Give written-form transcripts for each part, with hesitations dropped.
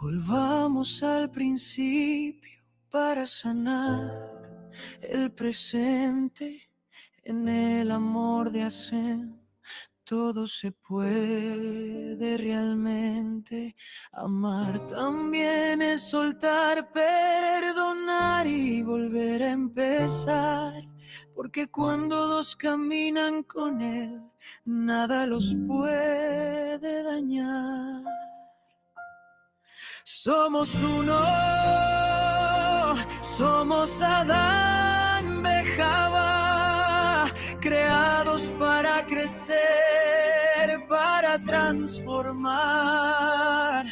Volvamos al principio para sanar el presente. En el amor de hacer todo se puede realmente. Amar también es soltar, perdonar y volver a empezar. Porque cuando dos caminan con él, nada los puede dañar. Somos uno, somos Adán, Bejaba, creados para crecer, para transformar.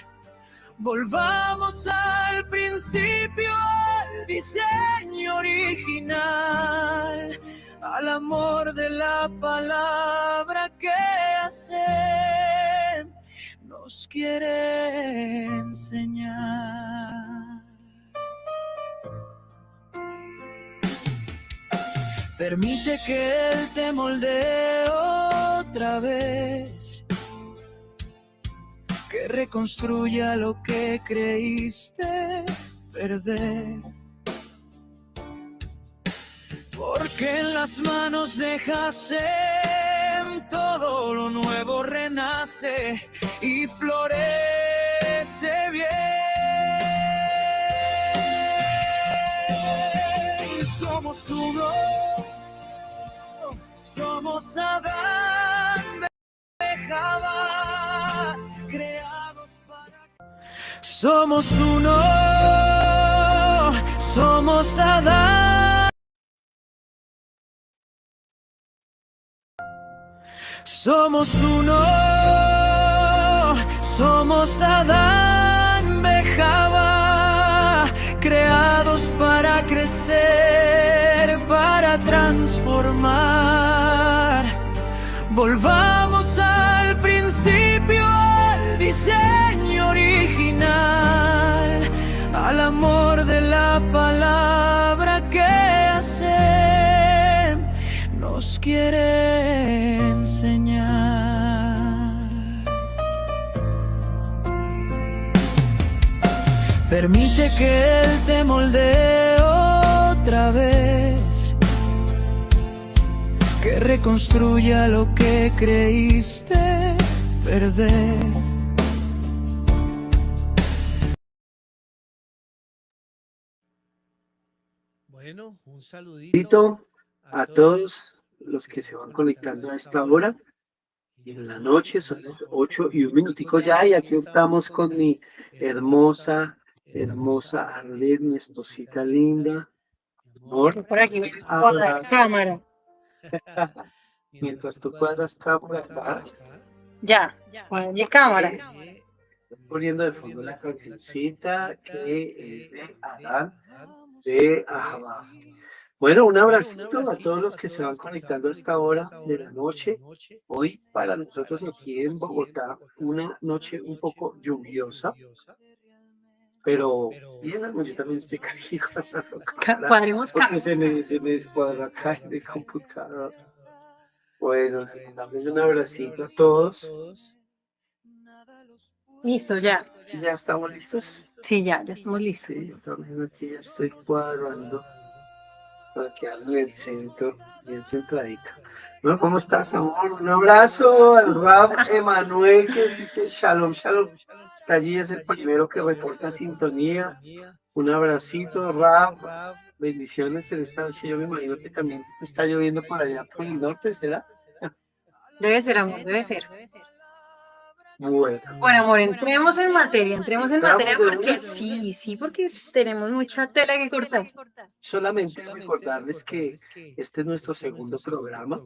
Volvamos al principio, al diseño original, al amor de la palabra que hace nos quiere enseñar. Permite que Él te moldee otra vez, que reconstruya lo que creíste perder. Porque en las manos de Hashem todo lo nuevo renace y florece bien. Somos uno, somos Adán, Bejaba, creados para... Somos uno, somos Adán. Somos uno, somos Adán, Bejaba, creados para crecer, para transformar. Volvamos al principio, al diseño original, al amor de la palabra que hace nos quiere enseñar. Permite que Él te moldee otra vez, que reconstruya lo que creíste perder. Bueno, un saludito A todos los que se van conectando a esta hora. En la noche son las 8:01 ya, y aquí estamos con mi hermosa Arlet, mi esposita linda. Amor, Por aquí con la cámara. mientras tú cuadras cámara acá, Ya, con mi cámara. estoy poniendo de fondo la cancioncita que es de Adán de Ahava. Bueno, un abracito a todos los que se van conectando a esta hora de la noche. Hoy para nosotros aquí en Bogotá, una noche un poco lluviosa, pero bien, yo también estoy aquí Cuadremos porque se me descuadra acá en el computador. Bueno, les damos un abracito a todos. Listo, ya. ¿Ya estamos listos? Sí, ya estamos listos. Sí, yo también aquí ya estoy cuadrando para quedar en el centro, bien centradito. Bueno, ¿cómo estás, amor? Un abrazo al Rab Emanuel, que dice Shalom, Shalom. Está allí, es el primero que reporta sintonía. Un abracito, Rab. Bendiciones en esta noche. Yo me imagino que también está lloviendo por allá por el norte, ¿será? Debe ser, amor, debe ser. Bueno, Amor, entremos en materia porque una. sí, porque tenemos mucha tela que cortar. Solamente recordarles que este es nuestro segundo programa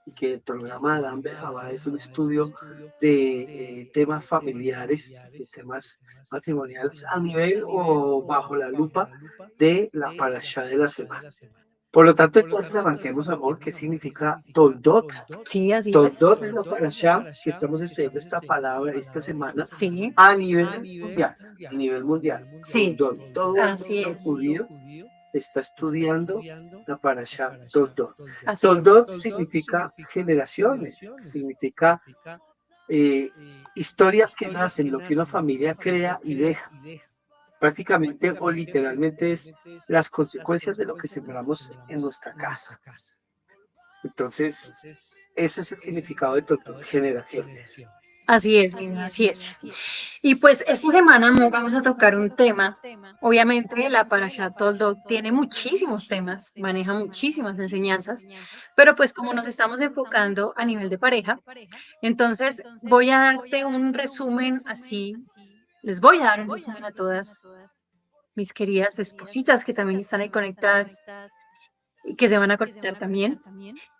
y que el programa Adán Bejaba es un estudio de temas familiares, de temas matrimoniales a nivel o bajo la lupa de la parashá de la semana. Por lo tanto, entonces arranquemos, amor. ¿Qué significa Toldot? Sí, así es. Toldot es la parashá que estamos estudiando esta palabra esta semana Sí, a nivel mundial. Sí, Toldot, todo así el mundo es. judío está estudiando la parashá Toldot. así es. Toldot significa generaciones, significa historias que nacen, lo que una familia crea y deja. Prácticamente o literalmente es las consecuencias de lo que sembramos en nuestra casa. Entonces, ese es el significado de Toldot Generaciones. Así es, Mimi, así es. Y pues esta semana no vamos a tocar un tema. Obviamente la Parashat Toldot tiene muchísimos temas, maneja muchísimas enseñanzas, pero pues como nos estamos enfocando a nivel de pareja, entonces voy a darte un resumen así, les voy a dar un resumen a todas mis queridas espositas que también están ahí conectadas y que se van a conectar también.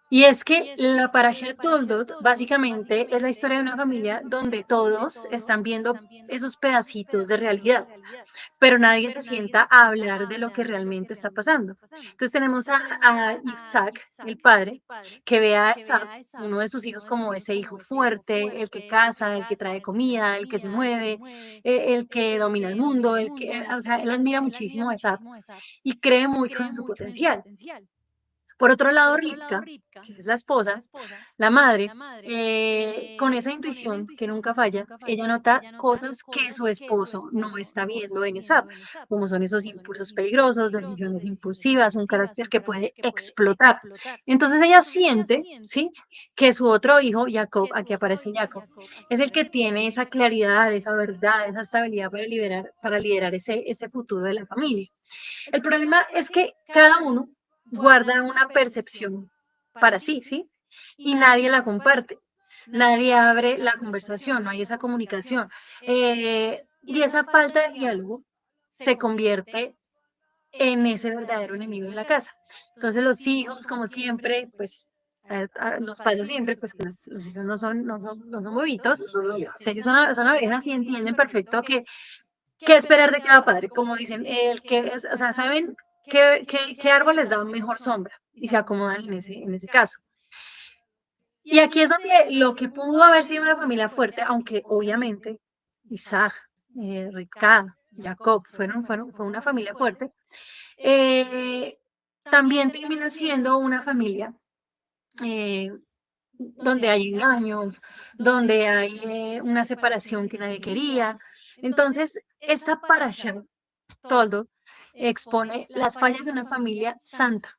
Y es que la Parashat Toldot básicamente es la historia de una familia donde todos están viendo esos pedacitos de realidad, pero nadie se sienta a hablar de lo que realmente está pasando. Entonces tenemos a Isaac, el padre, que ve a Esab, uno de sus hijos, como ese hijo fuerte, el que caza, el que trae comida, el que se mueve, el que domina el mundo, o sea, él admira muchísimo a Esab y cree mucho en su potencial. Por otro lado, Rivka, que es la esposa, la madre, con esa intuición que nunca falla, ella nota cosas que su esposo no está viendo en Esab, como son esos impulsos peligrosos, decisiones impulsivas, un carácter que puede explotar. Entonces ella siente, ¿sí?, que su otro hijo, Jacob, aquí aparece Jacob, es el que tiene esa claridad, esa verdad, esa estabilidad para liderar ese futuro de la familia. El problema es que cada uno guarda una percepción para sí, ¿sí? Y nadie la comparte, nadie abre la conversación, no hay esa comunicación. Y esa falta de diálogo se convierte en ese verdadero enemigo de la casa. Entonces los hijos, como siempre, pues nos pasa siempre, pues que los hijos no son bobitos, ellos son abejas y entienden perfecto qué esperar de cada padre, como dicen, o sea, saben qué árbol les da mejor sombra y se acomodan en ese caso. Y aquí es donde lo que pudo haber sido una familia fuerte, aunque obviamente Isaac, Rivka, Jacob fue una familia fuerte, eh, también termina siendo una familia donde hay engaños, donde hay una separación que nadie quería. Entonces, esta parasha, Toldot, expone las fallas de una familia santa,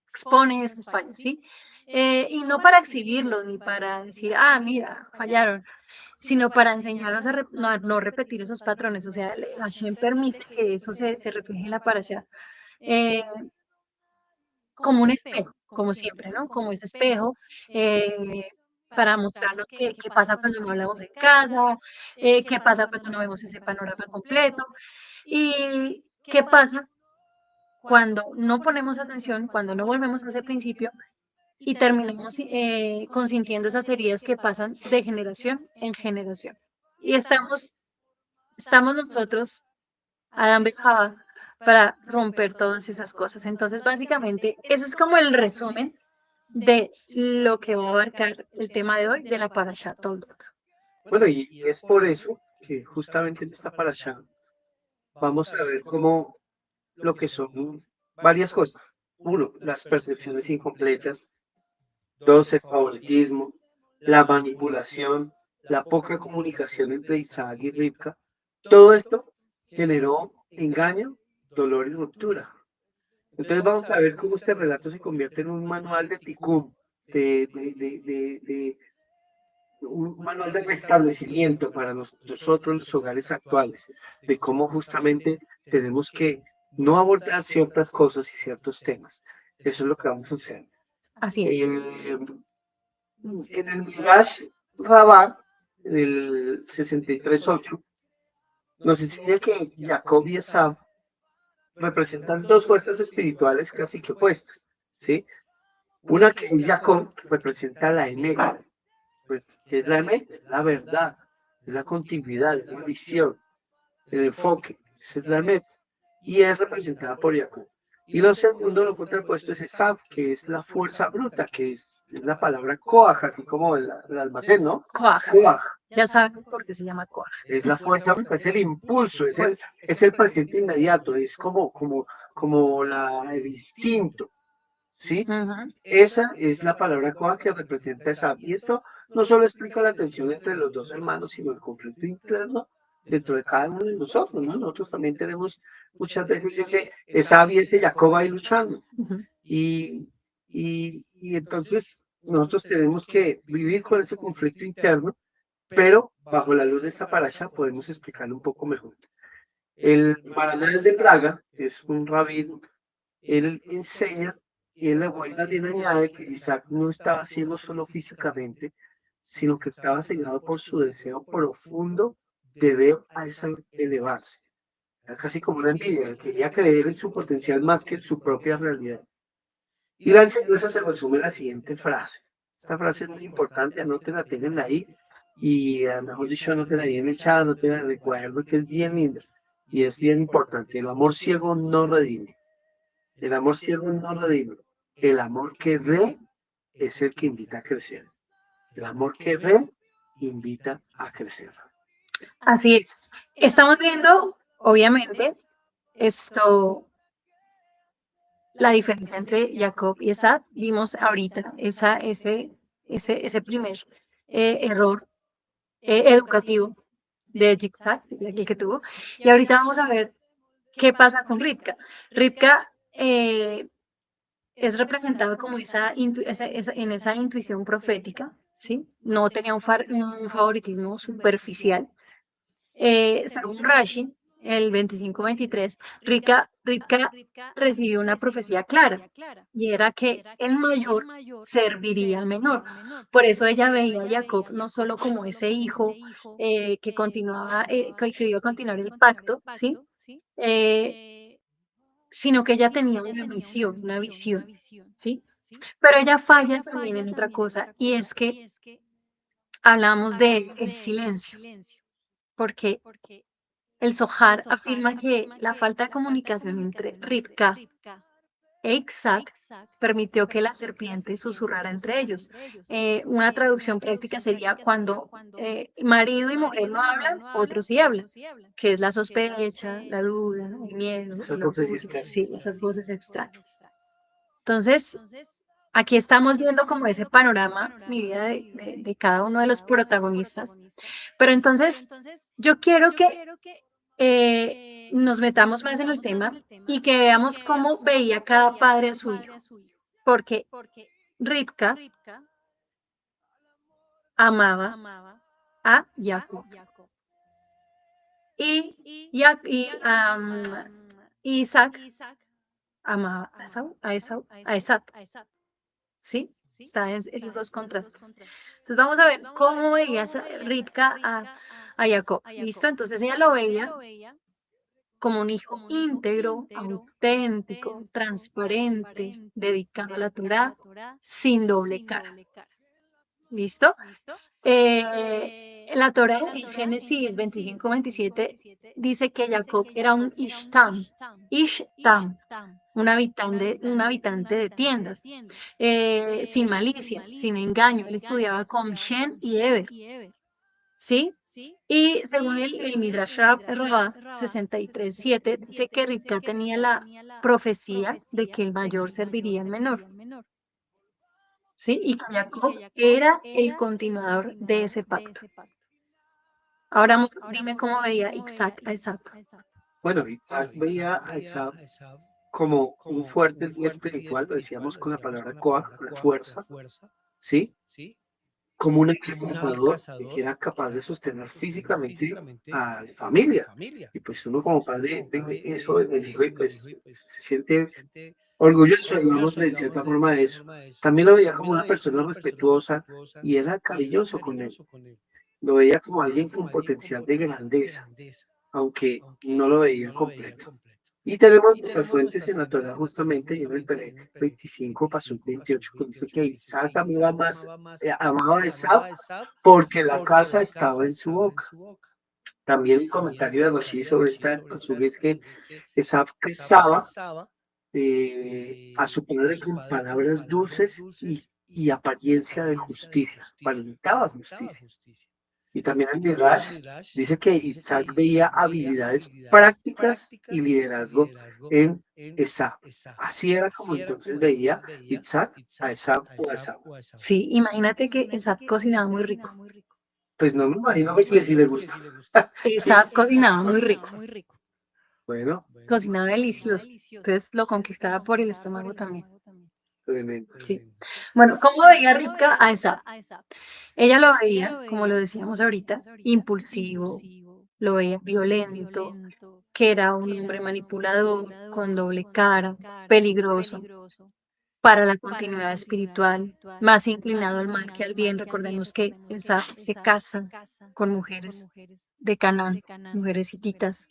expone esas fallas, ¿sí? Y no para exhibirlos ni para decir, mira, fallaron, sino para enseñarnos a no repetir esos patrones. O sea, Hashem permite que eso se refleje en la parasha como un espejo, como siempre, ¿no? Como ese espejo. Para mostrarnos qué pasa cuando no hablamos en casa, qué pasa cuando no vemos ese panorama completo y qué pasa cuando no ponemos atención, cuando no volvemos a ese principio y terminamos consintiendo esas heridas que pasan de generación en generación. Y estamos nosotros, Adán y Java, para romper todas esas cosas. Entonces, básicamente, ese es como el resumen de lo que va a abarcar el tema de hoy de la Parashat Toldot. Bueno, y es por eso que justamente en esta parasha vamos a ver cómo lo que son varias cosas. Uno, las percepciones incompletas. Dos, el favoritismo, la manipulación, la poca comunicación entre Isaac y Rivka. Todo esto generó engaño, dolor y ruptura. Entonces vamos a ver cómo este relato se convierte en un manual de tikkun, un manual de restablecimiento para nosotros los hogares actuales, de cómo justamente tenemos que no abordar ciertas cosas y ciertos temas. Eso es lo que vamos a hacer. Así es. En el Midrash Rabbah, en el 63.8, nos enseña que Jacob y Esab representan dos fuerzas espirituales casi que opuestas, ¿sí? Una que es Jacob, que representa la Emet, que es la Emet, es la verdad, es la continuidad, es la visión, el enfoque, es la Emet, y es representada por Jacob. Y lo segundo, lo contrapuesto, es Esab, que es la fuerza bruta, que es la palabra Koach, así como el almacén, ¿no? Koach. Koach. Ya saben por qué se llama Koach. Es la fuerza bruta, es el impulso, es el presente inmediato, es como el instinto, ¿sí? Ujú. Esa es la palabra Koach que representa Esab. Y esto no solo explica la tensión entre los dos hermanos, sino el conflicto interno dentro de cada uno de nosotros, ¿no? Nosotros también tenemos muchas veces ese Esaú y ese Jacob ahí luchando. Y entonces nosotros tenemos que vivir con ese conflicto interno, pero bajo la luz de esta parasha podemos explicarlo un poco mejor. El Maranel de Praga es un rabino, él enseña y él también añade que Isaac no estaba haciendo solo físicamente, sino que estaba cegado por su deseo profundo de ver a esa elevarse. Era casi como una envidia, él quería creer en su potencial más que en su propia realidad. Y la enseñanza se resume en la siguiente frase. Esta frase es muy importante, anótenla, tenganla ahí. Y a lo mejor dicho, anótenla ahí en el chat, anótenla, recuerdo que es bien linda. Y es bien importante. El amor ciego no redime. El amor ciego no redime. El amor que ve es el que invita a crecer. El amor que ve invita a crecer. Así es. Estamos viendo, obviamente, la diferencia entre Jacob y Esaú. Vimos ahorita ese primer error educativo de Zigzag, el que tuvo. Y ahorita vamos a ver qué pasa con Rivka. Rivka es representada como en esa intuición profética, ¿sí? No tenía un favoritismo superficial. Según Rashi, el 25-23, Rivka recibió una profecía clara, y era que el mayor serviría al menor. Por eso ella veía a Jacob no solo como ese hijo que continuaba, que iba a continuar el pacto, ¿sí? Sino que ella tenía una misión, una visión, ¿sí? Pero ella falla también en otra cosa, y es que hablamos del silencio, porque el Zohar afirma que la falta de comunicación entre Rivka e Isaac permitió que la serpiente susurrara entre ellos. Una traducción práctica sería cuando marido y mujer no hablan, otros sí hablan, que es la sospecha, la duda, el miedo, Esas el voces orgullo, extrañas. sí, esas voces extrañas. Entonces, aquí estamos viendo como ese panorama, mi vida, de cada uno de los protagonistas. Pero entonces, yo quiero que nos metamos más en el tema y que veamos cómo veía cada padre a su hijo. Porque Rivka amaba a Jacob y Isaac amaba a Esaú. ¿Sí? Está en esos dos contrastes. Entonces vamos a ver cómo veía Rivka a Jacob. ¿Listo? Entonces ella lo veía como un hijo íntegro, auténtico, transparente, dedicado a la Torá, sin doble cara. ¿Listo? La Torá en Génesis 25-27 dice que Jacob era un Ishtam, un habitante de tiendas, sin malicia, sin engaño. Él estudiaba con Shem y Eber, ¿sí? Y según el Midrash Rabbah 63:7, dice que Rivka tenía la profecía de que el mayor serviría al menor, ¿sí? Y que Jacob era el continuador de ese pacto. Ahora, amor, dime cómo veía Isaac a Esaú. Bueno, Isaac veía a Esaú como un fuerte guía espiritual, lo decíamos con la palabra Koach, la fuerza, ¿sí? Como un cazador que era capaz de sostener físicamente a la familia. Y pues uno como padre ve eso en el hijo y pues se siente orgulloso, digamos, de cierta forma de eso. También lo veía como una persona respetuosa y era cariñoso con él. Lo veía como alguien con potencial de grandeza, aunque no lo veía completo. Y tenemos nuestras fuentes en la Torah justamente y en el Perec 25, Pasuk 28, que dice que Isaac amaba a Esaú porque la casa estaba en su boca. También el comentario de Rashi sobre esta Pasuk es que Esaú besaba a su padre con palabras dulces y apariencia de justicia, aparentaba justicia. Y también el Midrash dice que Isaac veía habilidades prácticas y liderazgo en Esaú. Así era como entonces veía Isaac a Esaú o a Esaú. Sí, imagínate que Esab cocinaba muy rico. Pues no me imagino pues, si le gusta. Esab cocinaba muy rico, Bueno, cocinaba delicioso. Entonces lo conquistaba por el estómago también. tremendo. Sí. Bueno, ¿cómo veía Rivka a Esab? Ella lo veía, como lo decíamos ahorita, impulsivo, lo veía violento, que era un hombre manipulador, con doble cara, peligroso para la continuidad espiritual, más inclinado al mal que al bien. Recordemos que Esab se casa con mujeres de Canaán, mujeres hititas,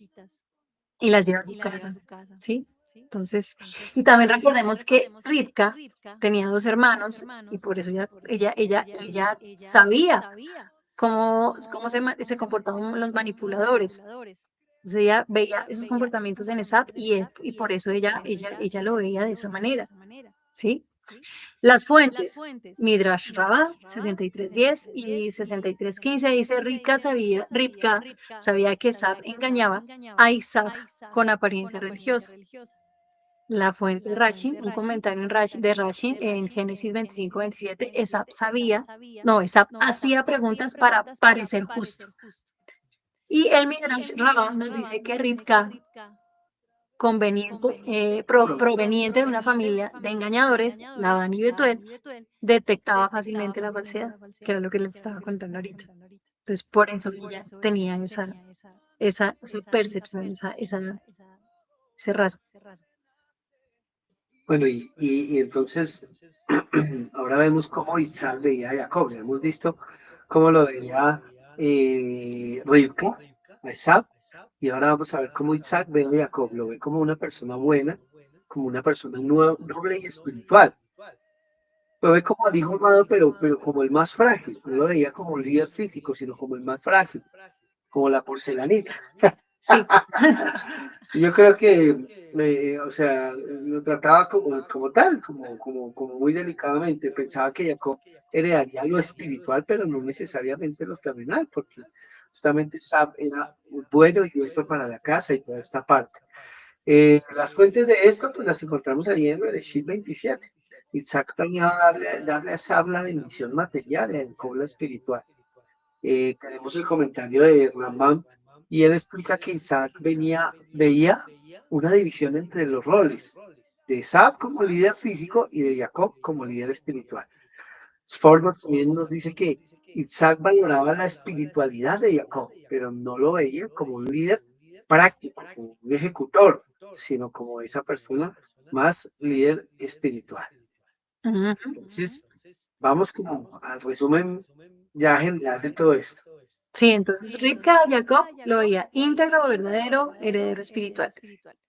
y las lleva a su casa, ¿sí? Entonces, y también recordemos que Rivka tenía 2 hermanos y por eso ella sabía cómo se comportaban los manipuladores. Entonces ella veía esos comportamientos en Esab y por eso ella lo veía de esa manera, ¿sí? Las fuentes, Midrash Rabbah 63:10 y 63:15 dice, Rivka sabía que Esab engañaba a Isaac con apariencia religiosa. La fuente Rashi, un comentario de Rashi en Génesis 25:27, Esab hacía preguntas para parecer justo. Y el Midrash Rabbah nos dice que Rivka, proveniente de una familia de engañadores, Labán y Betuel, detectaba fácilmente la falsedad, que era lo que les estaba contando ahorita. Entonces, por eso ella tenía esa percepción, ese rasgo. Bueno, y entonces ahora vemos cómo Isaac veía a Jacob. Ya hemos visto cómo lo veía Rivka, a Esaú, y ahora vamos a ver cómo Isaac ve a Jacob. Lo ve como una persona buena, como una persona noble y espiritual. Lo ve como el hijo amado, pero como el más frágil. No lo veía como un líder físico, sino como el más frágil, como la porcelanita. Sí. Yo creo que, o sea, lo trataba como tal, como muy delicadamente. Pensaba que Jacob heredaría lo espiritual, pero no necesariamente lo terrenal, porque justamente Sab era bueno y esto para la casa y toda esta parte. Las fuentes de esto, pues las encontramos ahí en Bereshit 27. Isaac planeaba darle a Sab la bendición material y a Jacob la espiritual. Tenemos el comentario de Rambam y él explica que Isaac veía una división entre los roles de Esab como líder físico y de Jacob como líder espiritual. Sforno también nos dice que Isaac valoraba la espiritualidad de Jacob, pero no lo veía como un líder práctico, como un ejecutor, sino como esa persona más líder espiritual. Entonces, vamos como al resumen ya general de todo esto. Sí, entonces Rivka a Jacob lo veía íntegro, verdadero, heredero espiritual.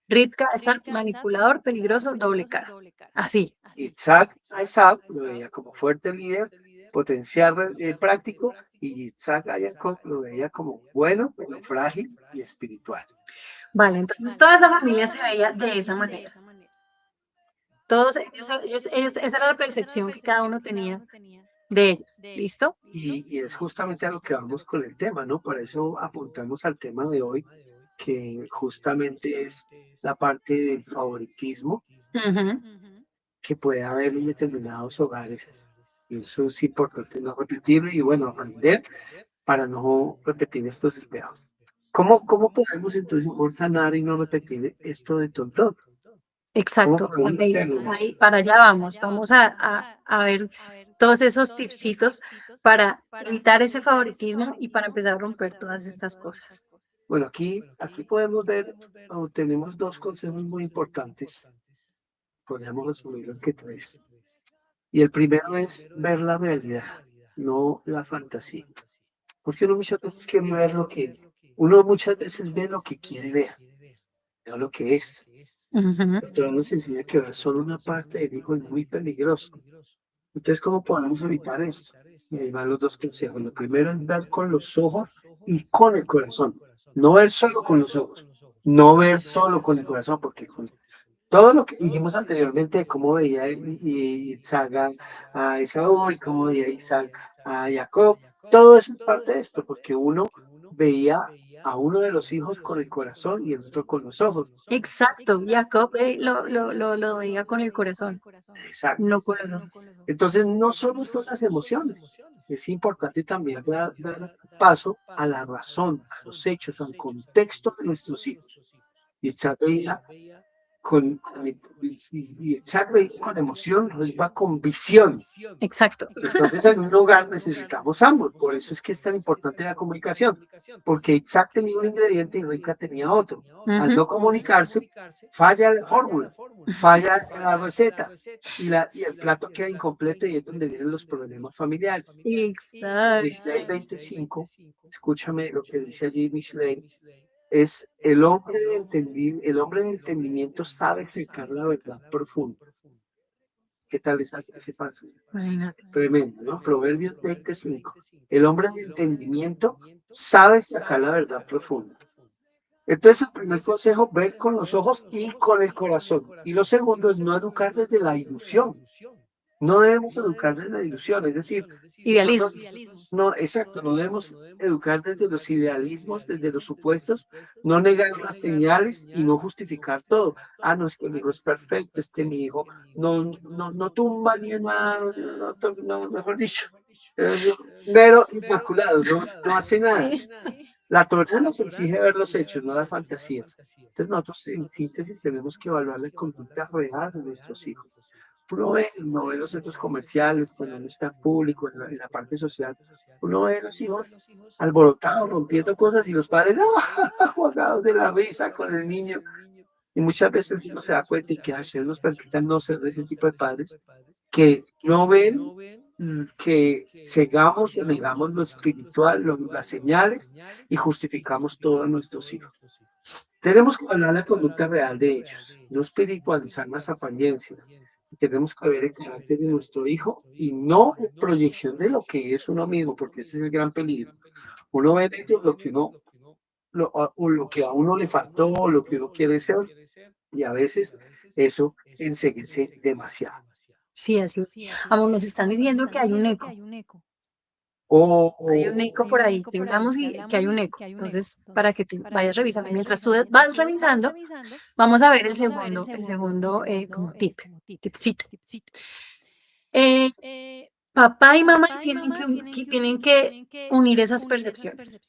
Rivka es manipulador, peligroso, doble cara. Así. Isaac a Esaú lo veía como fuerte líder, potencial práctico, y Isaac a Jacob lo veía como bueno, pero frágil y espiritual. Vale, entonces toda esa familia se veía de esa manera. Todos esa era la percepción que cada uno tenía de ellos. ¿Listo? Y es justamente a lo que vamos con el tema, ¿no? Por eso apuntamos al tema de hoy, que justamente es la parte del favoritismo que puede haber en determinados hogares. Y eso es importante no repetirlo y bueno, aprender para no repetir estos espejos. ¿Cómo podemos entonces sanar y no repetir esto de tonto? Exacto, ahí para allá vamos. Vamos a ver todos esos tipsitos para evitar ese favoritismo y para empezar a romper todas estas cosas. Bueno, aquí podemos ver, o tenemos 2 consejos muy importantes. Podríamos resumirlos que 3. Y el primero es ver la realidad, no la fantasía. Porque uno muchas veces quiere ver uno muchas veces ve lo que quiere ver, no lo que es. Pero nos enseña que ver solo una parte del hijo es muy peligroso. Entonces, ¿cómo podemos evitar esto? Y ahí van los 2 consejos. Lo primero es ver con los ojos y con el corazón. No ver solo con los ojos, no ver solo con el corazón, porque con todo lo que dijimos anteriormente de cómo veía Isaac a Esaú y cómo veía Isaac a Jacob, todo eso es parte de esto, porque uno veía a uno de los hijos con el corazón y el otro con los ojos. Exacto, Jacob lo veía con el corazón, Exacto. no con los ojos. Entonces, no solo son las emociones, es importante también dar paso a la razón, a los hechos, al contexto de nuestros hijos. Y Isaac veía Isaac veía con emoción, no iba con visión. Exacto. Entonces, en un hogar necesitamos ambos. Por eso es que es tan importante la comunicación, porque Isaac tenía un ingrediente y Rebeca tenía otro. Al no comunicarse, falla la fórmula, falla la receta y el plato queda incompleto y es donde vienen los problemas familiares. Exacto. Michelet 25, escúchame lo que dice allí Michelet, es el hombre el hombre de entendimiento sabe sacar la verdad profunda. ¿Qué tal ese paso? Imagínate. Tremendo, ¿no? Proverbios 25. El hombre de entendimiento sabe sacar la verdad profunda. Entonces, el primer consejo, ver con los ojos y con el corazón. Y lo segundo es no educar desde la ilusión. No debemos educar desde la ilusión, es decir, Idealismo. no, exacto, no debemos educar desde los idealismos, desde los supuestos, no negar las señales y no justificar todo. Ah, no, es que mi hijo es perfecto, es que mi hijo no tumba ni nada, mejor dicho, es mero inmaculado, no hace nada. Sí. La Torá nos exige ver los hechos, no las fantasías. Entonces nosotros en síntesis tenemos que evaluar la conducta real de nuestros hijos. Uno ve, no ve los centros comerciales, cuando uno está público, en la parte social, uno ve a los hijos alborotados, rompiendo cosas y los padres jugados de la risa con el niño. Y muchas veces uno se da cuenta y que a veces nos permitan no ser de ese tipo de padres que no ven que cegamos o negamos lo espiritual, las señales y justificamos todo a nuestros hijos. Tenemos que hablar la conducta real de ellos, no espiritualizar las apariencias. Tenemos que ver el carácter de nuestro hijo y no en proyección de lo que es uno mismo, porque ese es el gran peligro. Uno ve en ellos lo que lo que a uno le faltó, lo que uno quiere ser, y a veces eso enseguece demasiado. Sí, así es. Amor, nos están diciendo que hay un eco. O Hay un eco por ahí, que hablamos y que hay un eco. Entonces, para que tú vayas revisando, mientras tú vas revisando, vamos a ver el segundo como tipcito. Papá y mamá tienen que unir esas percepciones.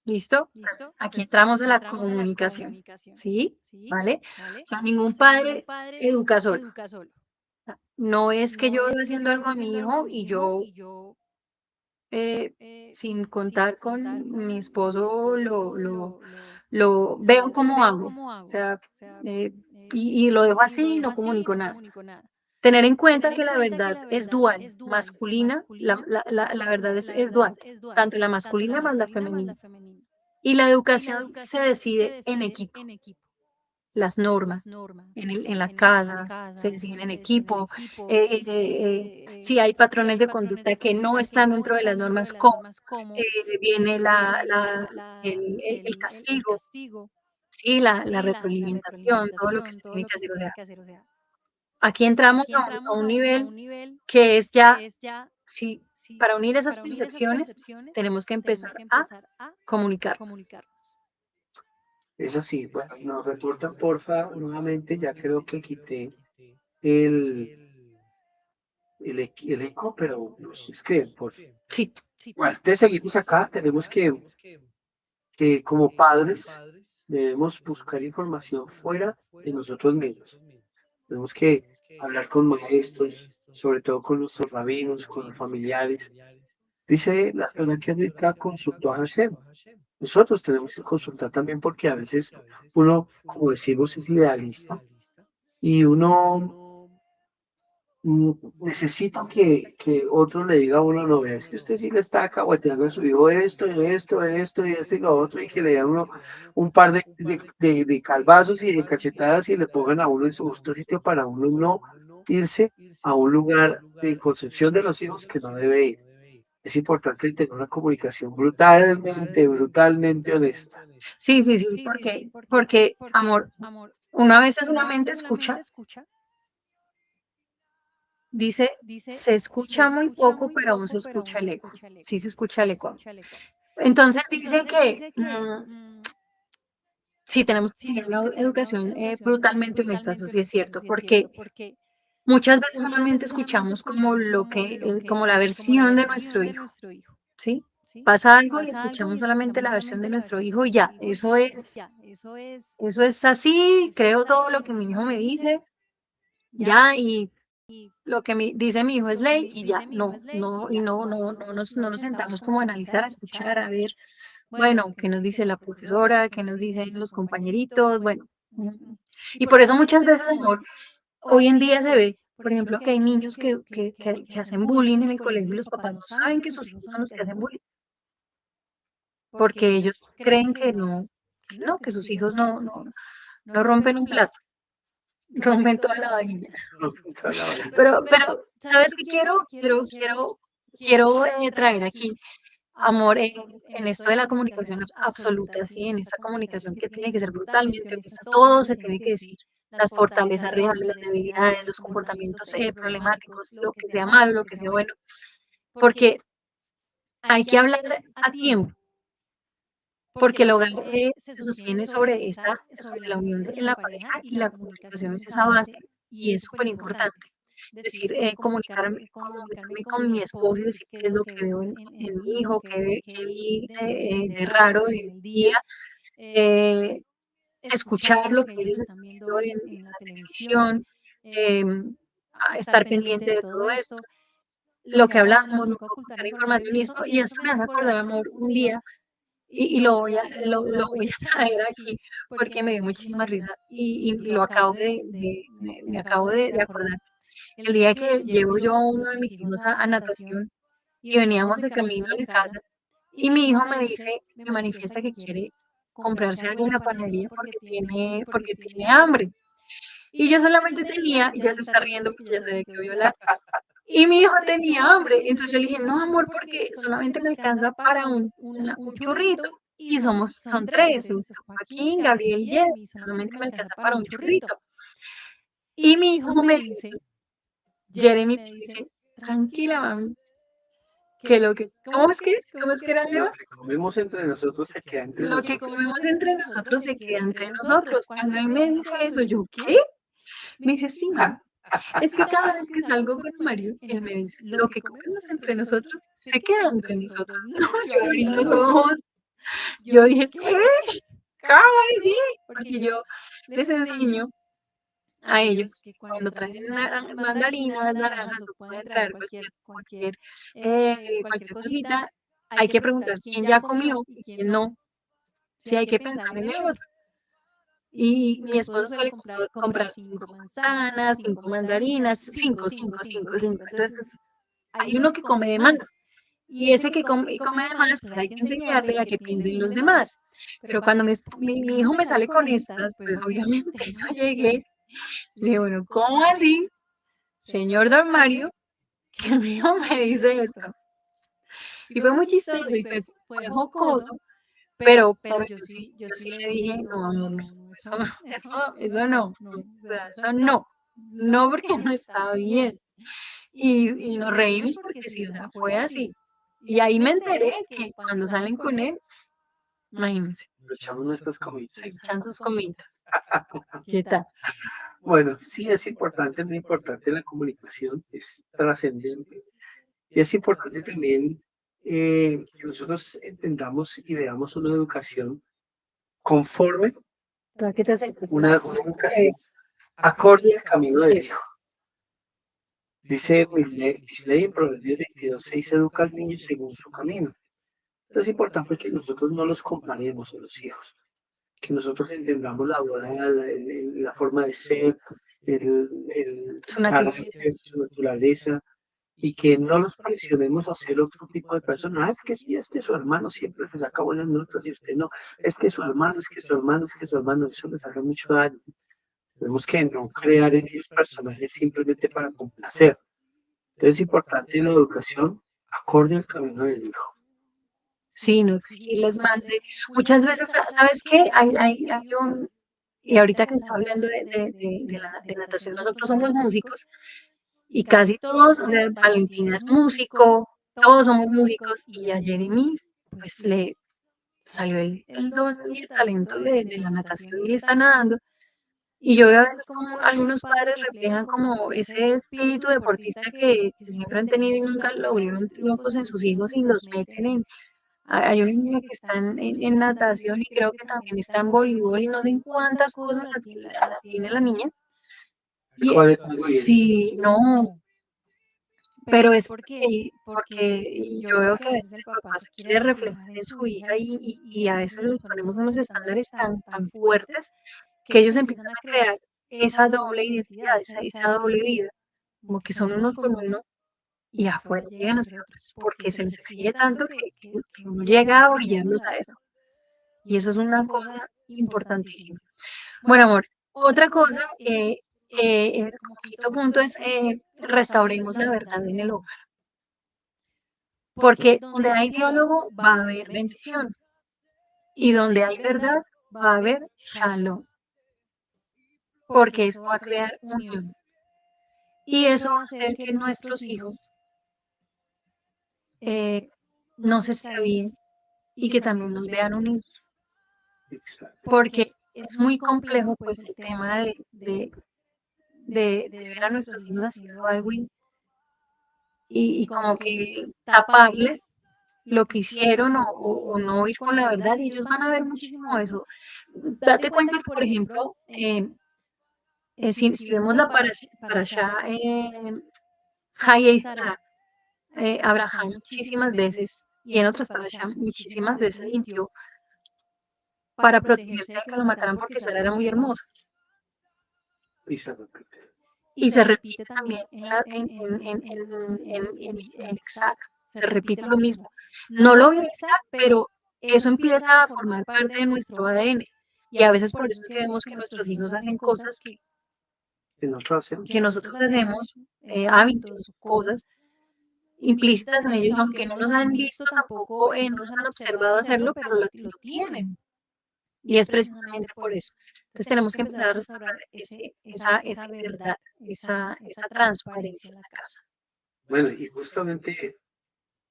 ¿Listo? Aquí entramos en la comunicación, ¿sí? ¿Vale? O sea, ningún padre educa solo. No es que yo estoy haciendo algo a mi hijo y yo sin contar con mi esposo lo veo como hago, o sea, y lo dejo así y no comunico nada. Tener en cuenta que la verdad es dual, masculina, la verdad es dual, tanto la masculina más la femenina. Y la educación se decide en equipo. Las normas en la casa se deciden en equipo. Si hay patrones de conducta que no están dentro de las normas, ¿cómo viene el castigo? Sí, la retroalimentación, todo lo que se tiene que hacer. O sea, aquí entramos a un nivel que es ya, sí, para unir esas percepciones tenemos que empezar a comunicarnos. es así. Bueno, nos reportan, porfa, nuevamente, ya creo que quité el eco, pero nos escriben, por. Sí, Bueno, entonces seguimos acá, tenemos que como padres debemos buscar información fuera de nosotros mismos. Tenemos que hablar con maestros, sobre todo con nuestros rabinos, con los familiares. Dice la verdad que Rita consultó a Hashem. Nosotros tenemos que consultar también porque a veces uno, como decimos, es idealista y uno necesita que otro le diga a uno, no, vea, es que usted sí le está cagueteando a su hijo esto, y esto, esto, y esto, y lo otro, y que le den uno un par de calvazos y de cachetadas y le pongan a uno en su justo sitio para uno no irse a un lugar de concepción de los hijos que no debe ir. Es importante tener una comunicación brutalmente honesta. sí, porque, amor, uno a veces solamente escucha Dice, se escucha muy poco, pero aún se escucha el eco. Sí se escucha el eco. Entonces dice que sí tenemos que tener una educación brutalmente honesta, eso sí es cierto, porque muchas veces solamente escuchamos como como la versión de nuestro hijo, ¿sí? Pasa algo y escuchamos solamente la versión de nuestro hijo y ya, eso es así, creo todo lo que mi hijo me dice, ya, y lo que dice mi hijo es ley y ya, no nos sentamos como a analizar, a escuchar, a ver, bueno, qué nos dice la profesora, qué nos dicen los compañeritos, bueno. Y por eso muchas veces, amor, hoy en día se ve, por ejemplo, que hay niños que hacen bullying en el colegio y los papás no saben que sus hijos son los que hacen bullying, porque ellos creen que sus hijos no rompen un plato, rompen toda la vaina. Pero, ¿sabes qué quiero traer aquí? Amor, en esto de la comunicación absoluta, ¿sí? En esta comunicación que tiene que ser brutalmente honesta, todo se tiene que decir, las fortalezas reales, las debilidades, los comportamientos problemáticos, lo que sea malo, lo que sea bueno, porque hay que hablar a tiempo, porque el hogar se sostiene sobre la unión en la pareja y la comunicación es esa base y es súper importante. Decir, comunicarme con mi esposo y decir qué es lo que veo en mi hijo, qué vi de raro en el día, escuchar lo que ellos están viendo en la televisión, estar pendiente de todo esto, lo que hablamos, nunca ocultar información y esto me hace acordar, amor, un día, y lo voy a traer aquí porque me dio muchísima risa y lo acabo me acabo de acordar. El día que llevo yo a uno de mis hijos a natación y veníamos de camino a la casa y mi hijo me manifiesta que quiere comprarse algo en la panadería porque tiene hambre. Y yo solamente tenía, ya se está riendo porque ya se ve que voy a hablar, y mi hijo tenía hambre. Entonces yo le dije, no, amor, porque solamente me alcanza para un churrito. Y son tres, es Joaquín, Gabriel y Jeremy, solamente me alcanza para un churrito. Y mi hijo me dice, Jeremy me dice, tranquila, mami, ¿cómo es que era, Leo? Lo que comemos entre nosotros se queda entre nosotros. Lo que comemos entre nosotros se queda entre nosotros. Cuando él me dice eso, yo, ¿qué? Me dice, sí, mamá. Es que cada vez que salgo con Mario, él me dice, lo que comemos entre nosotros se queda entre nosotros. No, yo abrí los ojos. Yo dije, ¿qué? ¿Cómo así? Porque yo les enseño a ellos que cuando traen mandarinas, naranjas o pueden traer cualquier cosita, hay que preguntar quién ya comió y quién no. Sí, hay que pensar en el otro. Y mi esposo suele comprar 5 manzanas, 5 mandarinas, 5. Entonces, hay uno que come de más. Y ese que come de más, pues hay que enseñarle a que piensen los demás. Pero cuando mi hijo me sale con estas, pues obviamente yo llegué. Le digo, bueno, ¿cómo así, señor Don Mario, que mi hijo me dice esto? Y fue muy chistoso y fue jocoso, pero yo sí le dije, no, eso no, porque no está bien. Y nos reímos porque sí, o sea, fue así. Y ahí me enteré que cuando salen con él, imagínense. Echamos nuestras comidas. Echan sus comidas. ¿Qué tal? Bueno, sí es importante, muy importante la comunicación, es trascendente. Y es importante también que nosotros entendamos y veamos una educación conforme, una educación acorde al camino del hijo. Dice Misley en Proverbios 22:6, educa al niño según su camino. Entonces es importante que nosotros no los comparemos a los hijos, que nosotros entendamos la forma de ser, su naturaleza, y que no los presionemos a ser otro tipo de persona. Es que si su hermano siempre se saca buenas notas y usted no, es que su hermano, eso les hace mucho daño. Tenemos que no crear en ellos personajes simplemente para complacer. Entonces es importante la educación acorde al camino del hijo. Sí, no exigirles más. Muchas veces, ¿sabes qué? Hay y ahorita que está hablando de natación, nosotros somos músicos Y casi todos, o sea, Valentina es músico, todos somos músicos, y a Jeremy, pues le salió el don y el talento de la natación y está nadando. Y yo veo a veces como algunos padres reflejan como ese espíritu deportista que siempre han tenido y nunca lo volvieron triunfos en sus hijos y los meten en. Hay una niña que está en natación y creo que también está en voleibol y no sé en cuántas cosas la tiene la niña. Y ¿Cuál es tu bien? sí, no, pero es porque yo veo que a veces el papá se quiere reflejar en su hija y a veces les ponemos unos estándares tan fuertes que ellos empiezan a crear esa doble identidad, esa doble vida, como que son unos con uno y afuera llegan a ser otros, porque se les exige tanto que uno llega a brillarlos a eso. Y eso es una cosa importantísima. Bueno, amor, otra cosa, como quinto punto es restauremos la verdad en el hogar. Porque donde hay diálogo va a haber bendición. Y donde hay verdad va a haber shalom. Porque eso va a crear unión. Y eso va a hacer que nuestros hijos no se extravíen y que también nos vean unidos. Porque es muy complejo pues el tema de ver a nuestros hijos haciendo algo y como que taparles lo que hicieron o no ir con la verdad y ellos van a ver muchísimo eso. Date cuenta que, por ejemplo, si vemos la parashá Hayei Sarah, Abraham muchísimas veces y en otras parashá muchísimas veces limpió para protegerse de que lo mataran porque Sara era muy hermosa. Y se repite también en Isaac, se repite lo mismo. No lo veo Isaac, pero eso empieza a formar parte de nuestro ADN. Y a veces por eso es que vemos que nuestros hijos hacen cosas que nosotros hacemos, hábitos, cosas implícitas en ellos, aunque no nos han visto tampoco, no nos han observado hacerlo, pero lo tienen. Y es precisamente por eso. Entonces tenemos que empezar a restaurar esa verdad, esa transparencia en la casa. Bueno, y justamente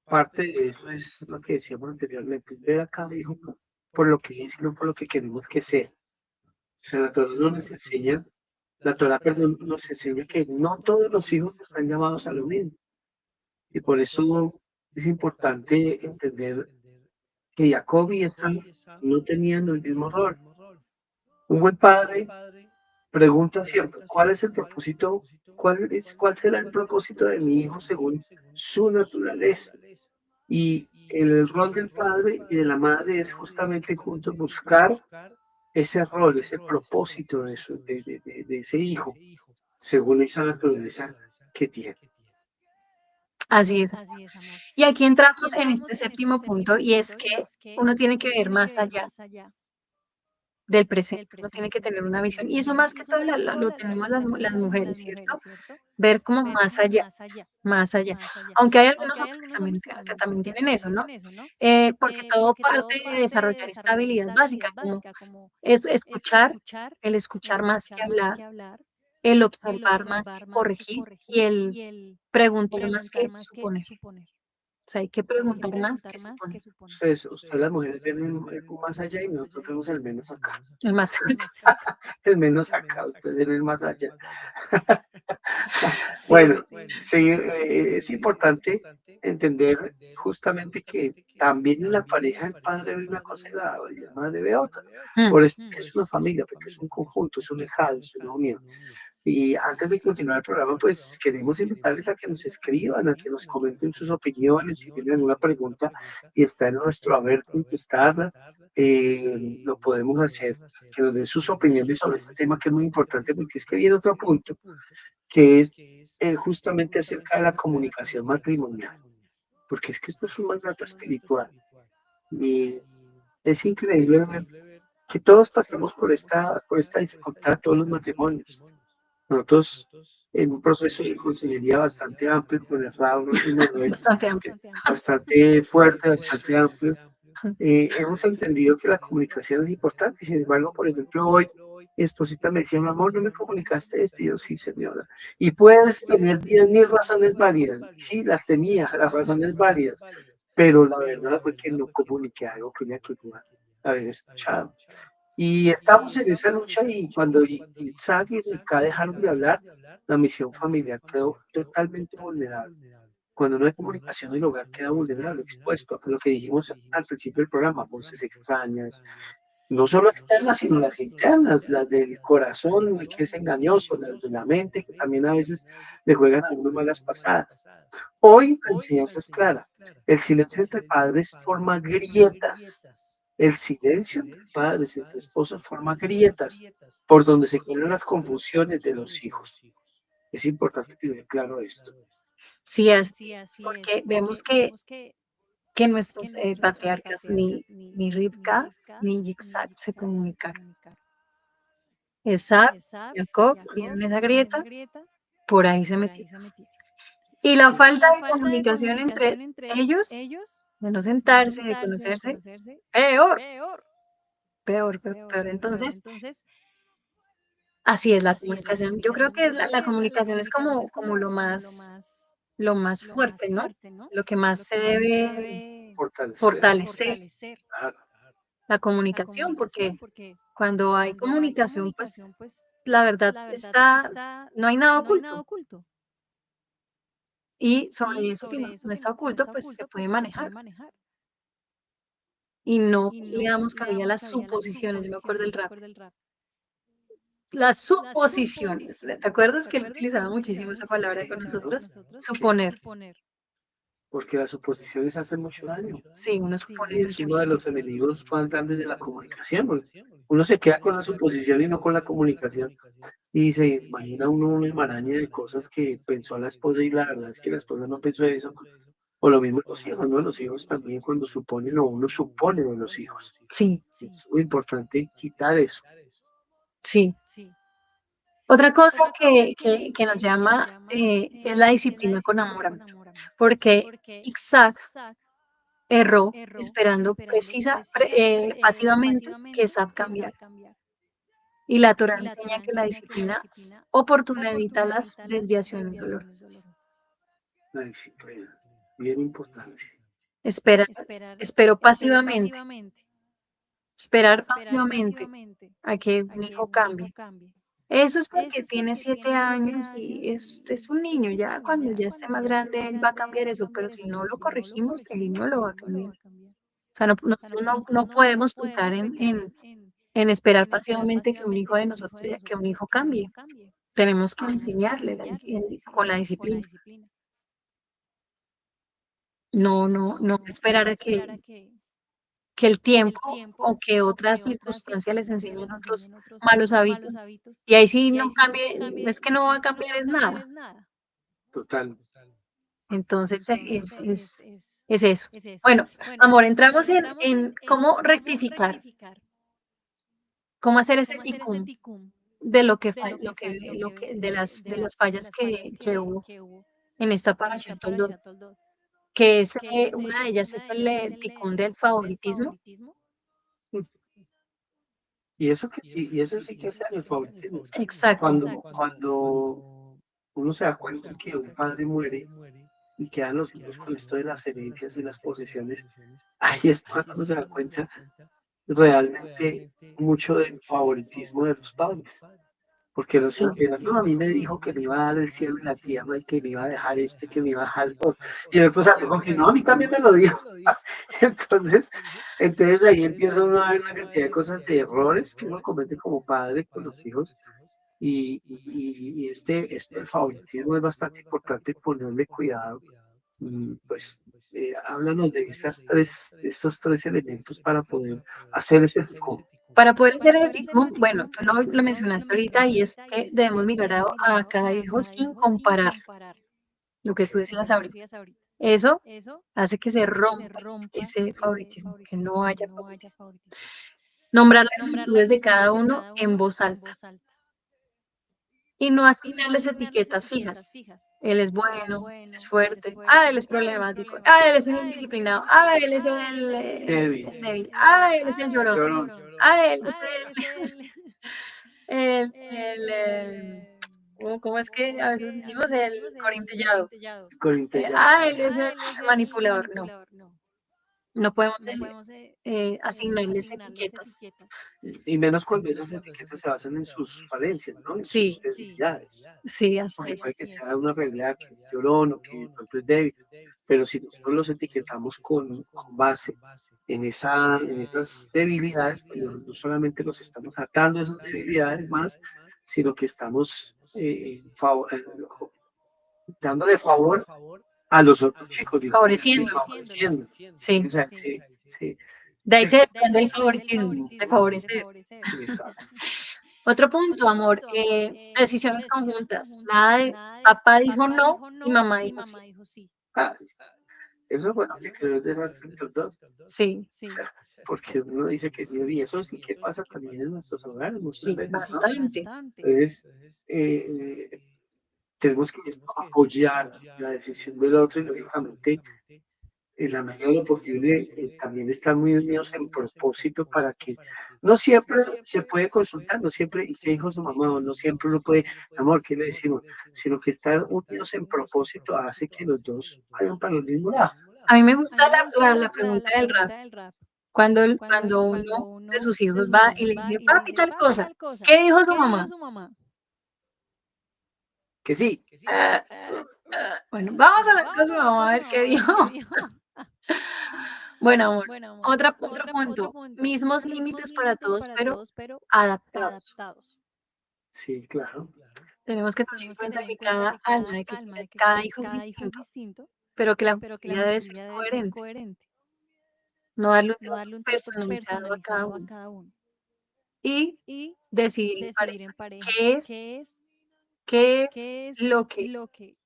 parte de eso es lo que decíamos anteriormente, es ver a cada hijo por lo que es y no por lo que queremos que sea. O sea, la Torah nos enseña, nos enseña que no todos los hijos están llamados a lo mismo. Y por eso es importante entender que Jacob y Esaú no tenían el mismo rol. Un buen padre pregunta siempre, ¿cuál es el propósito? ¿Cuál será el propósito de mi hijo según su naturaleza? Y el rol del padre y de la madre es justamente juntos buscar ese rol, ese propósito de ese hijo, según esa naturaleza que tiene. Así es. Y aquí entramos en este séptimo punto y es que uno tiene que ver más allá del presente, uno tiene que tener una visión. Y eso más que todo lo tenemos las mujeres, ¿cierto? Ver como más allá, más allá. Aunque hay algunos hombres que también tienen eso, ¿no? Porque todo parte de desarrollar esta habilidad básica, como es escuchar, el escuchar más que hablar, el observar más que corregir y el preguntar más que suponer. O sea, hay que preguntar más que suponer. Ustedes las mujeres ven el más allá y nosotros vemos el menos acá. El más El menos acá, ustedes ven el más allá. Bueno, sí, es importante entender justamente que también en la pareja el padre ve una cosa y la madre ve otra. Por eso es una familia, porque es un conjunto, es un ejado, es una unión. Y antes de continuar el programa, pues queremos invitarles a que nos escriban, a que nos comenten sus opiniones, si tienen alguna pregunta y está en nuestro haber contestarla, lo podemos hacer, que nos den sus opiniones sobre este tema que es muy importante, porque es que viene otro punto, que es justamente acerca de la comunicación matrimonial, porque es que esto es un mandato espiritual y es increíble ver que todos pasamos por esta dificultad, todos los matrimonios. Nosotros en un proceso de consejería bastante amplio con el Raúl, bastante amplio. bastante fuerte, bastante amplio, hemos entendido que la comunicación es importante. Sin embargo, por ejemplo, hoy mi esposita me decía, mi amor, no me comunicaste esto. Y yo, sí, señora. Y puedes tener 10.000 razones válidas. Sí, las tenía, las razones válidas. Pero la verdad fue que no comuniqué algo que ella quería haber escuchado. Y estamos en esa lucha y cuando Isaac y Rebeca dejaron de hablar, la misión familiar quedó totalmente vulnerable. Cuando no hay comunicación, el hogar queda vulnerable, expuesto a lo que dijimos al principio del programa, voces extrañas, no solo externas, sino las internas, las del corazón, que es engañoso, las de la mente, que también a veces le juegan a uno malas pasadas. Hoy la enseñanza es clara. El silencio entre padres forma grietas. El silencio entre padres, entre esposos, forma grietas por donde se cuelan las confusiones de los hijos. Es importante tener claro esto. Sí, es, porque vemos que nuestros patriarcas, ni Rivka ni Yitzhak se comunicaron. Esab, Jacob, vieron esa grieta, por ahí se metieron. Y la falta de comunicación entre ellos, de no sentarse, de conocerse, peor, peor, peor, peor. Entonces, así es la comunicación. Yo creo que la comunicación es como lo más fuerte, ¿no? Lo que más se debe Fortalecer. fortalecer, Claro. la comunicación, porque cuando hay comunicación, pues la verdad está, no hay nada oculto. Y sobre eso que no está oculto, pues se puede manejar. Y no le damos cabida a las suposiciones. Yo me acuerdo del rap. Las suposiciones. ¿Te acuerdas que él utilizaba muchísimo esa palabra con nosotros? Suponer. Porque las suposiciones hacen mucho daño. Sí, uno supone Y es mucho. uno de los enemigos más grandes de la comunicación. Porque uno se queda con la suposición y no con la comunicación. Y se imagina uno una maraña de cosas que pensó la esposa y la verdad es que la esposa no pensó eso. O lo mismo los hijos, ¿no? Los hijos también cuando suponen o uno supone de los hijos. Sí, Es muy importante quitar eso. sí. Otra cosa que nos llama es la disciplina con amor, porque Isaac erró esperando pasivamente que Esab cambiara. Y la Torah enseña que la disciplina oportuna evita las desviaciones dolorosas. La disciplina, bien importante. Esperó pasivamente, esperar pasivamente a que un hijo cambie. Eso es porque tiene 7 años y es un niño, ya cuando ya esté más grande él va a cambiar eso, pero si no lo corregimos, el niño lo va a cambiar. O sea, no podemos pecar en esperar pasivamente que un hijo de nosotros, que un hijo cambie. Tenemos que enseñarle con la disciplina. No esperar a que el tiempo o que otras circunstancias les enseñen otros malos hábitos. Y ahí sí no cambie, es que no va a cambiar es nada. Total. Entonces es eso. Bueno, amor, entramos en cómo rectificar, cómo hacer ese ticún de de las fallas que hubo en esta parasha Toldot, que es una de ellas es el ticún del favoritismo. Y eso sí que es el favoritismo. Exacto. Cuando uno se da cuenta que un padre muere y quedan los hijos con esto de las herencias y las posesiones, ahí es cuando uno se da cuenta realmente mucho del favoritismo de los padres. Porque los hijos dirán, no, a mí me dijo que me iba a dar el cielo y la tierra y que me iba a dejar esto y que me iba a dejar el otro. Y después dijo que no, a mí también me lo dijo. Entonces ahí empieza uno a ver una cantidad de cosas, de errores que uno comete como padre con los hijos. Y este favoritismo es bastante importante ponerle cuidado. Pues háblanos de estos tres elementos para poder hacer ese fijo. Para poder hacer ese ticún, bueno, tú lo mencionaste ahorita y es que debemos mirar a cada hijo sin comparar lo que tú decías ahorita. Eso hace que se rompa ese favoritismo, que no haya favoritismo. Nombrar las virtudes de cada uno en voz alta. y no asignarles etiquetas fijas. Él es bueno, él es fuerte, él es problemático, él es el indisciplinado, él es el débil, él es el llorón, Llorón. él es ¿cómo es que a veces decimos el corintellado? Corintellado. Él es el manipulador. No, no podemos asignarles etiquetas. Y menos cuando esas etiquetas se basan en sus falencias, ¿no? En Sí. sus debilidades. Sí, así Porque es. puede que sea una realidad que es llorón o que de pronto es débil, pero si nosotros los etiquetamos con base en esas debilidades, pues no solamente los estamos atando a esas debilidades más, sino que estamos dándole favor a los otros chicos, Favoreciendo. favoreciendo. Sí. O sea, sí. De ahí se desprende el favoritismo, de favorecer. Exacto. Otro punto, amor, decisiones conjuntas. Nada de papá dijo no y mamá dijo sí. Ah, eso fue lo que creó el desastre entre los dos. Sí. O sea, porque uno dice que sí, y eso sí que pasa también en nuestros hogares muchas veces, ¿no? Bastante. Entonces, tenemos que apoyar la decisión del otro y lógicamente en la medida de lo posible también estar muy unidos en propósito para que no siempre se puede consultar, no siempre, ¿y qué dijo su mamá? O no siempre uno puede, amor, ¿qué le decimos? Sino que estar unidos en propósito hace que los dos vayan para el mismo lado. A mí me gusta la pregunta del rap. Cuando uno de sus hijos va y le dice, papi, tal cosa, ¿qué dijo su mamá? Que sí. Bueno, vamos a la cosa, vamos a ver qué dijo. Bueno, amor, otro punto. Mismos límites para todos, pero adaptados. Sí, claro. Tenemos que tener en cuenta que cada alma, que cada hijo es distinto, pero que la familia debe ser coherente. No darle un toque personalizado a cada uno. Y decidir en pareja qué es lo que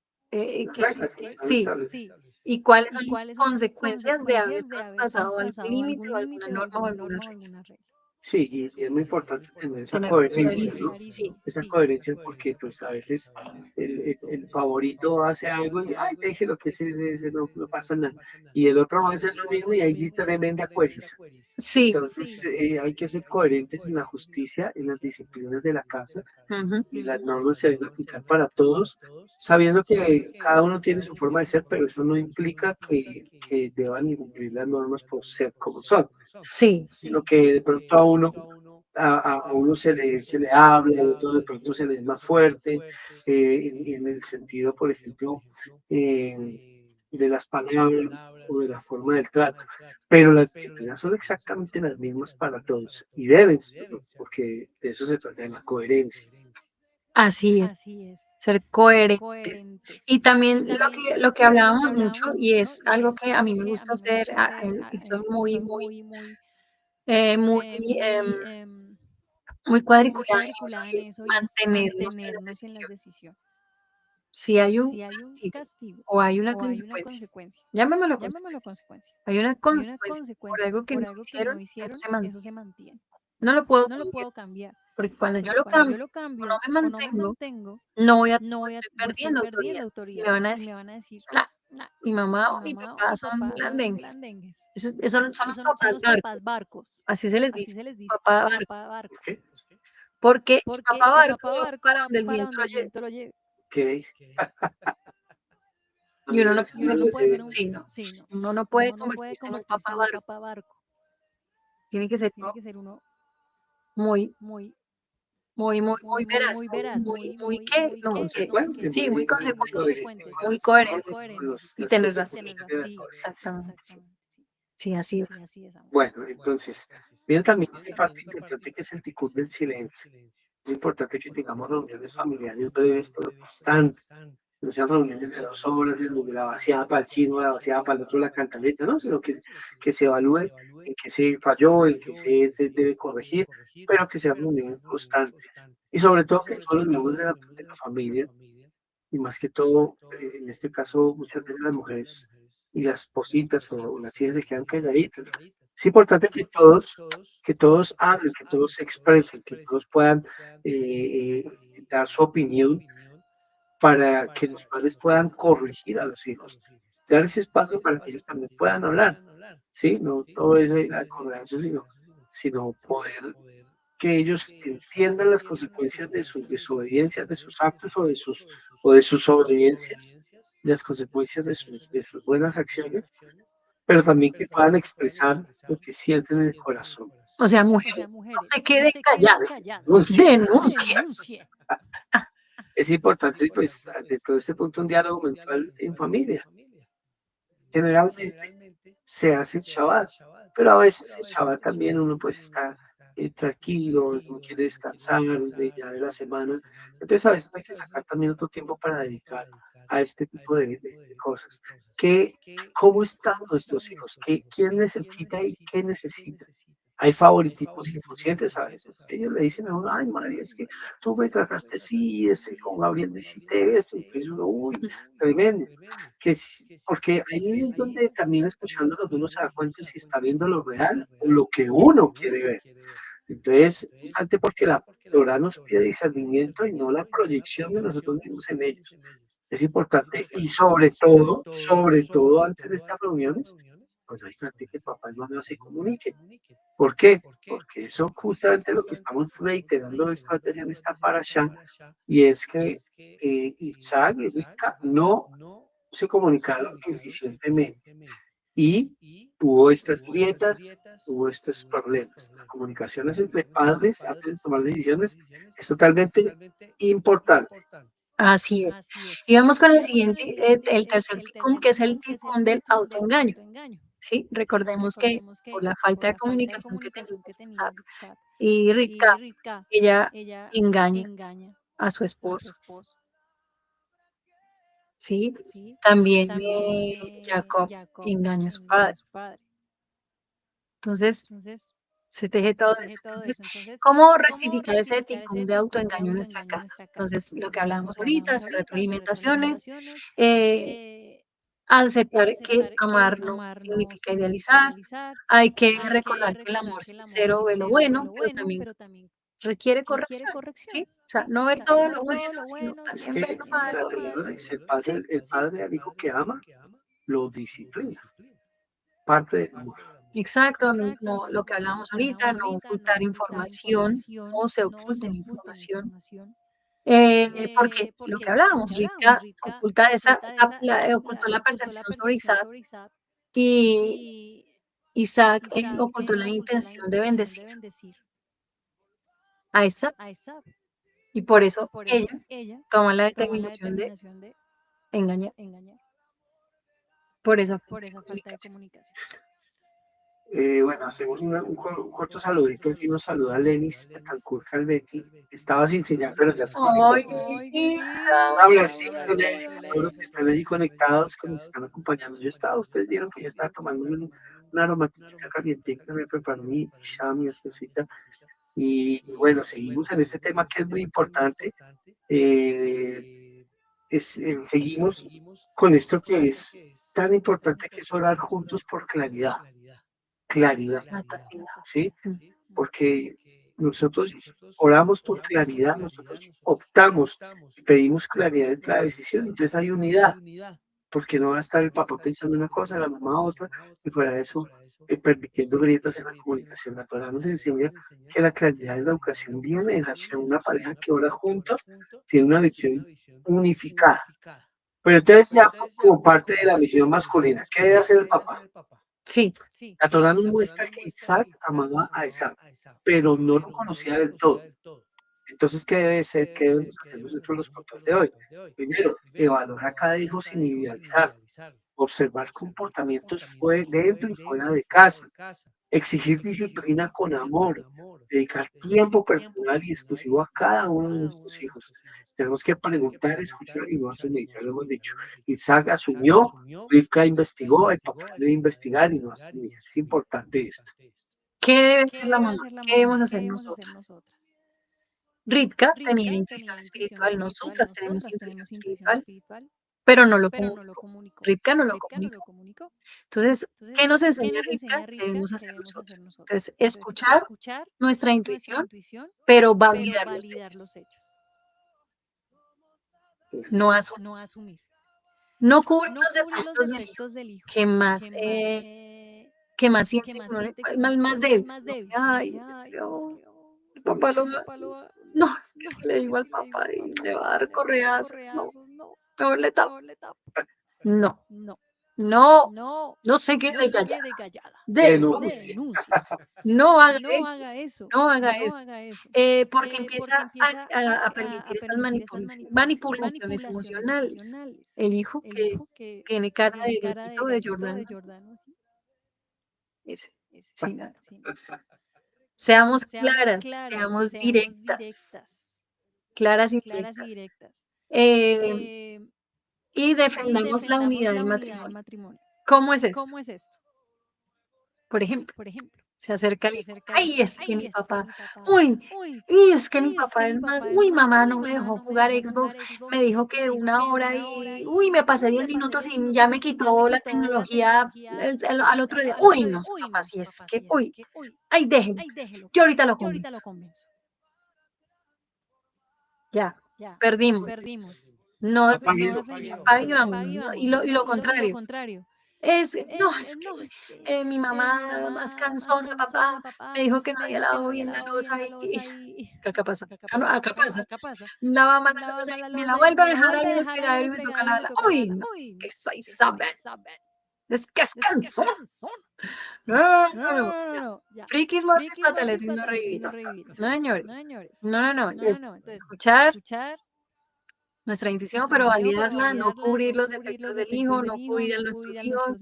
sí, y cuáles son las consecuencias de haber traspasado algún límite o alguna norma o alguna regla. Sí, y es muy importante tener esa coherencia, ¿no? Sí. Esa coherencia porque pues a veces el favorito hace algo y, ay, déjelo que ese no pasa nada. Y el otro va a hacer lo mismo y ahí sí tremenda coherencia. Sí. Entonces hay que ser coherentes en la justicia, en las disciplinas de la casa y las normas se deben aplicar para todos, sabiendo que cada uno tiene su forma de ser, pero eso no implica que deban incumplir las normas por ser como son. Sí. Sino que de pronto a uno se le habla, a otro de pronto se le es más fuerte, en el sentido, por ejemplo, de las palabras o de la forma del trato. Pero las disciplinas son exactamente las mismas para todos y deben ser, ¿no? Porque de eso se trata, de la coherencia. Así es, ser coherentes. Y también lo que hablábamos mucho, y es algo que a mí me gusta hacer, y soy muy cuadriculada en eso, y es mantenernos en la decisión. Si hay un castigo o hay una consecuencia, llamémoslo consecuencia, hay una consecuencia por algo que no hicieron, eso se mantiene. No lo puedo cambiar, porque cuando yo lo cambio o no me mantengo, no voy a estoy perdiendo autoridad. Y me van a decir, mi mamá o mi papá son blandengues. Eso son los papás barcos. Así se les dice, papá barco. ¿Okay? Porque papá barco va para donde el viento lo lleve. Okay. Y uno no puede uno no puede convertirse en un papá barco. Tiene que ser uno muy veraz, muy ¿qué? No, consecuente, sí, muy consecuente, muy coherente. Y tener razón. Exactamente. Sí, así es. Bueno, entonces, bien, también es parte importante que se articule el silencio. Es importante que tengamos reuniones familiares breves pero constantes. No sean reuniones de 2 horas, de donde la vaciada para el chino, la vaciada para el otro, la cantaleta, no, sino que se evalúe en qué se falló, en qué se debe corregir, pero que sean reuniones constantes. Y sobre todo que todos los miembros de la familia, y más que todo, en este caso, muchas veces las mujeres y las espositas o las hijas se quedan calladitas. Es importante que todos hablen, que todos se expresen, que todos puedan dar su opinión para que los padres puedan corregir a los hijos, dar ese espacio para que ellos también puedan hablar, ¿sí? No todo es el acordazo, sino poder que ellos entiendan las consecuencias de sus desobediencias, de sus actos o de sus obediencias, las consecuencias de sus buenas acciones, pero también que puedan expresar lo que sienten en el corazón. O sea, mujeres, no se queden calladas, denuncia. Es importante, pues, dentro de este punto, un diálogo mensual en familia. Generalmente se hace el Shabbat, pero a veces el Shabbat también uno pues está tranquilo, no quiere descansar de ya de la semana. Entonces a veces hay que sacar también otro tiempo para dedicar a este tipo de cosas. ¿Cómo están nuestros hijos? ¿Quién necesita y qué necesita? Hay favoritismos inconscientes a veces. Ellos le dicen a uno, ay, María, es que tú me trataste así, estoy con Gabriel, no hiciste esto. Entonces uno, uy, tremendo. Porque ahí es donde también escuchándolos uno se da cuenta si está viendo lo real o lo que uno quiere ver. Entonces, fíjate porque la Torah nos pide discernimiento y no la proyección de nosotros mismos en ellos. Es importante y sobre todo antes de estas reuniones, pues hay que papá y mamá se comuniquen. ¿Por qué? Porque eso justamente lo que estamos reiterando esta vez en esta parasha, y es que Isaac y Rivka no se comunicaron eficientemente y hubo estas grietas, hubo estos problemas. La comunicación entre padres antes de tomar decisiones es totalmente importante. Así es. Y vamos con el siguiente, el tercer ticún, que es el ticún del autoengaño. ¿Sí? Recordemos que por la falta de comunicación que tenemos Isaac y Rivka, ella engaña a su esposo. ¿Sí? También Jacob engaña a su padre. Entonces, se teje todo eso. Entonces, ¿cómo rectificar ese ticún de autoengaño en nuestra casa? Entonces, lo que hablábamos ahorita, hacer retroalimentaciones, aceptar que amar no significa idealizar, hay que recordar que el amor sincero ve lo bueno, pero también requiere corrección, ¿sí? O sea, no ver todo lo bueno, sino Es también ver que lo malo. la palabra dice, el padre al hijo que ama, lo disciplina. Parte del amor. Exacto, no, lo que hablábamos ahorita, no ocultar información, no se oculten información. Porque lo que hablábamos, Rita oculta ocultó la percepción sobre Isaac y Isaac ocultó la intención de bendecir a Isaac. Y por eso ella toma la determinación de engañar. Por esa falta de comunicación. Bueno, hacemos un corto saludito. Aquí nos saluda Lenis Betancourt Calvetti. Estaba sin señal, pero ya se ¡Ay, conectó. qué linda! Un abracito, Lenis, a todos los que están allí conectados, que nos están acompañando. Ustedes vieron que yo estaba tomando una aromática caliente que me preparó mi esposita. Y bueno, seguimos en este tema que es muy importante. Seguimos con esto que es tan importante, que es orar juntos por claridad. Claridad, ¿sí? Porque nosotros oramos por claridad, nosotros optamos y pedimos claridad en cada decisión, entonces hay unidad, porque no va a estar el papá pensando una cosa, la mamá otra, y fuera de eso, permitiendo grietas en la comunicación. La Torah nos enseña que la claridad de la educación viene hacia una pareja que ora juntos, tiene una visión unificada. Pero entonces ya como parte de la misión masculina, ¿qué debe hacer el papá? Sí. La Torah nos muestra que Isaac amaba a Isaac, pero no lo conocía del todo. Entonces, ¿qué debe ser? ¿Qué debemos hacer nosotros los papás de hoy? Primero, evaluar a cada hijo sin idealizar, observar comportamientos dentro y fuera de casa, exigir disciplina con amor, dedicar tiempo personal y exclusivo a cada uno de nuestros hijos. Tenemos que preguntar, escuchar y no asumir, ya lo hemos dicho. Isaac asumió, Rivka investigó, el papá debe investigar y no asumir. Es importante esto. ¿Qué debe hacer la mamá? ¿Qué debemos hacer nosotras? Rivka tenía intuición espiritual, nosotras tenemos intuición espiritual, pero no lo comunicó. Rivka no lo comunicó. Entonces, ¿qué nos enseña Rivka? ¿Qué debemos hacer nosotros? Entonces, escuchar nuestra intuición, pero validar los hechos. no asumir, no cubrir los defectos del hijo, que más, que más siente, más débil, ¿no? Ay, mi papá no, es que si le digo al papá y le va a dar correazos, no, mejor le tapo. No, no se quede callada. Denuncie. No haga eso, no haga eso. Porque empieza a permitir esas manipulaciones emocionales. El hijo que tiene cara de gatito de Jordano, ese, sí, no. Seamos claras, seamos directas, claras y directas. Y defendamos la unidad del matrimonio. ¿Cómo es esto? Por ejemplo, se acerca el hijo. Ay, es que mi papá, uy, y es que mi papá es más, uy, mamá no me dejó jugar Xbox, me dijo que 1 hora y, uy, me pasé 10 minutos y ya me quitó la tecnología al otro día. Uy, no, papá, si es que, uy, ay, déjenlo, yo ahorita lo convenzo. Ya, perdimos. No, apague, vamos, ¿no? Y lo contrario. No, es que mi mamá más cansona, papá, me dijo que no había lavado bien la loza y acá pasa, acá pasa. Lava mal la loza y me la vuelve a dejar ahí en el fregadero y me toca lavarla. Uy, no, es que estoy saben. Es que es cansón. No. Frikis, mortis, fatales y no revivir. No, señores. No. Es escuchar nuestra intuición, pero validarla, no cubrir los defectos del hijo, no cubrir a nuestros hijos,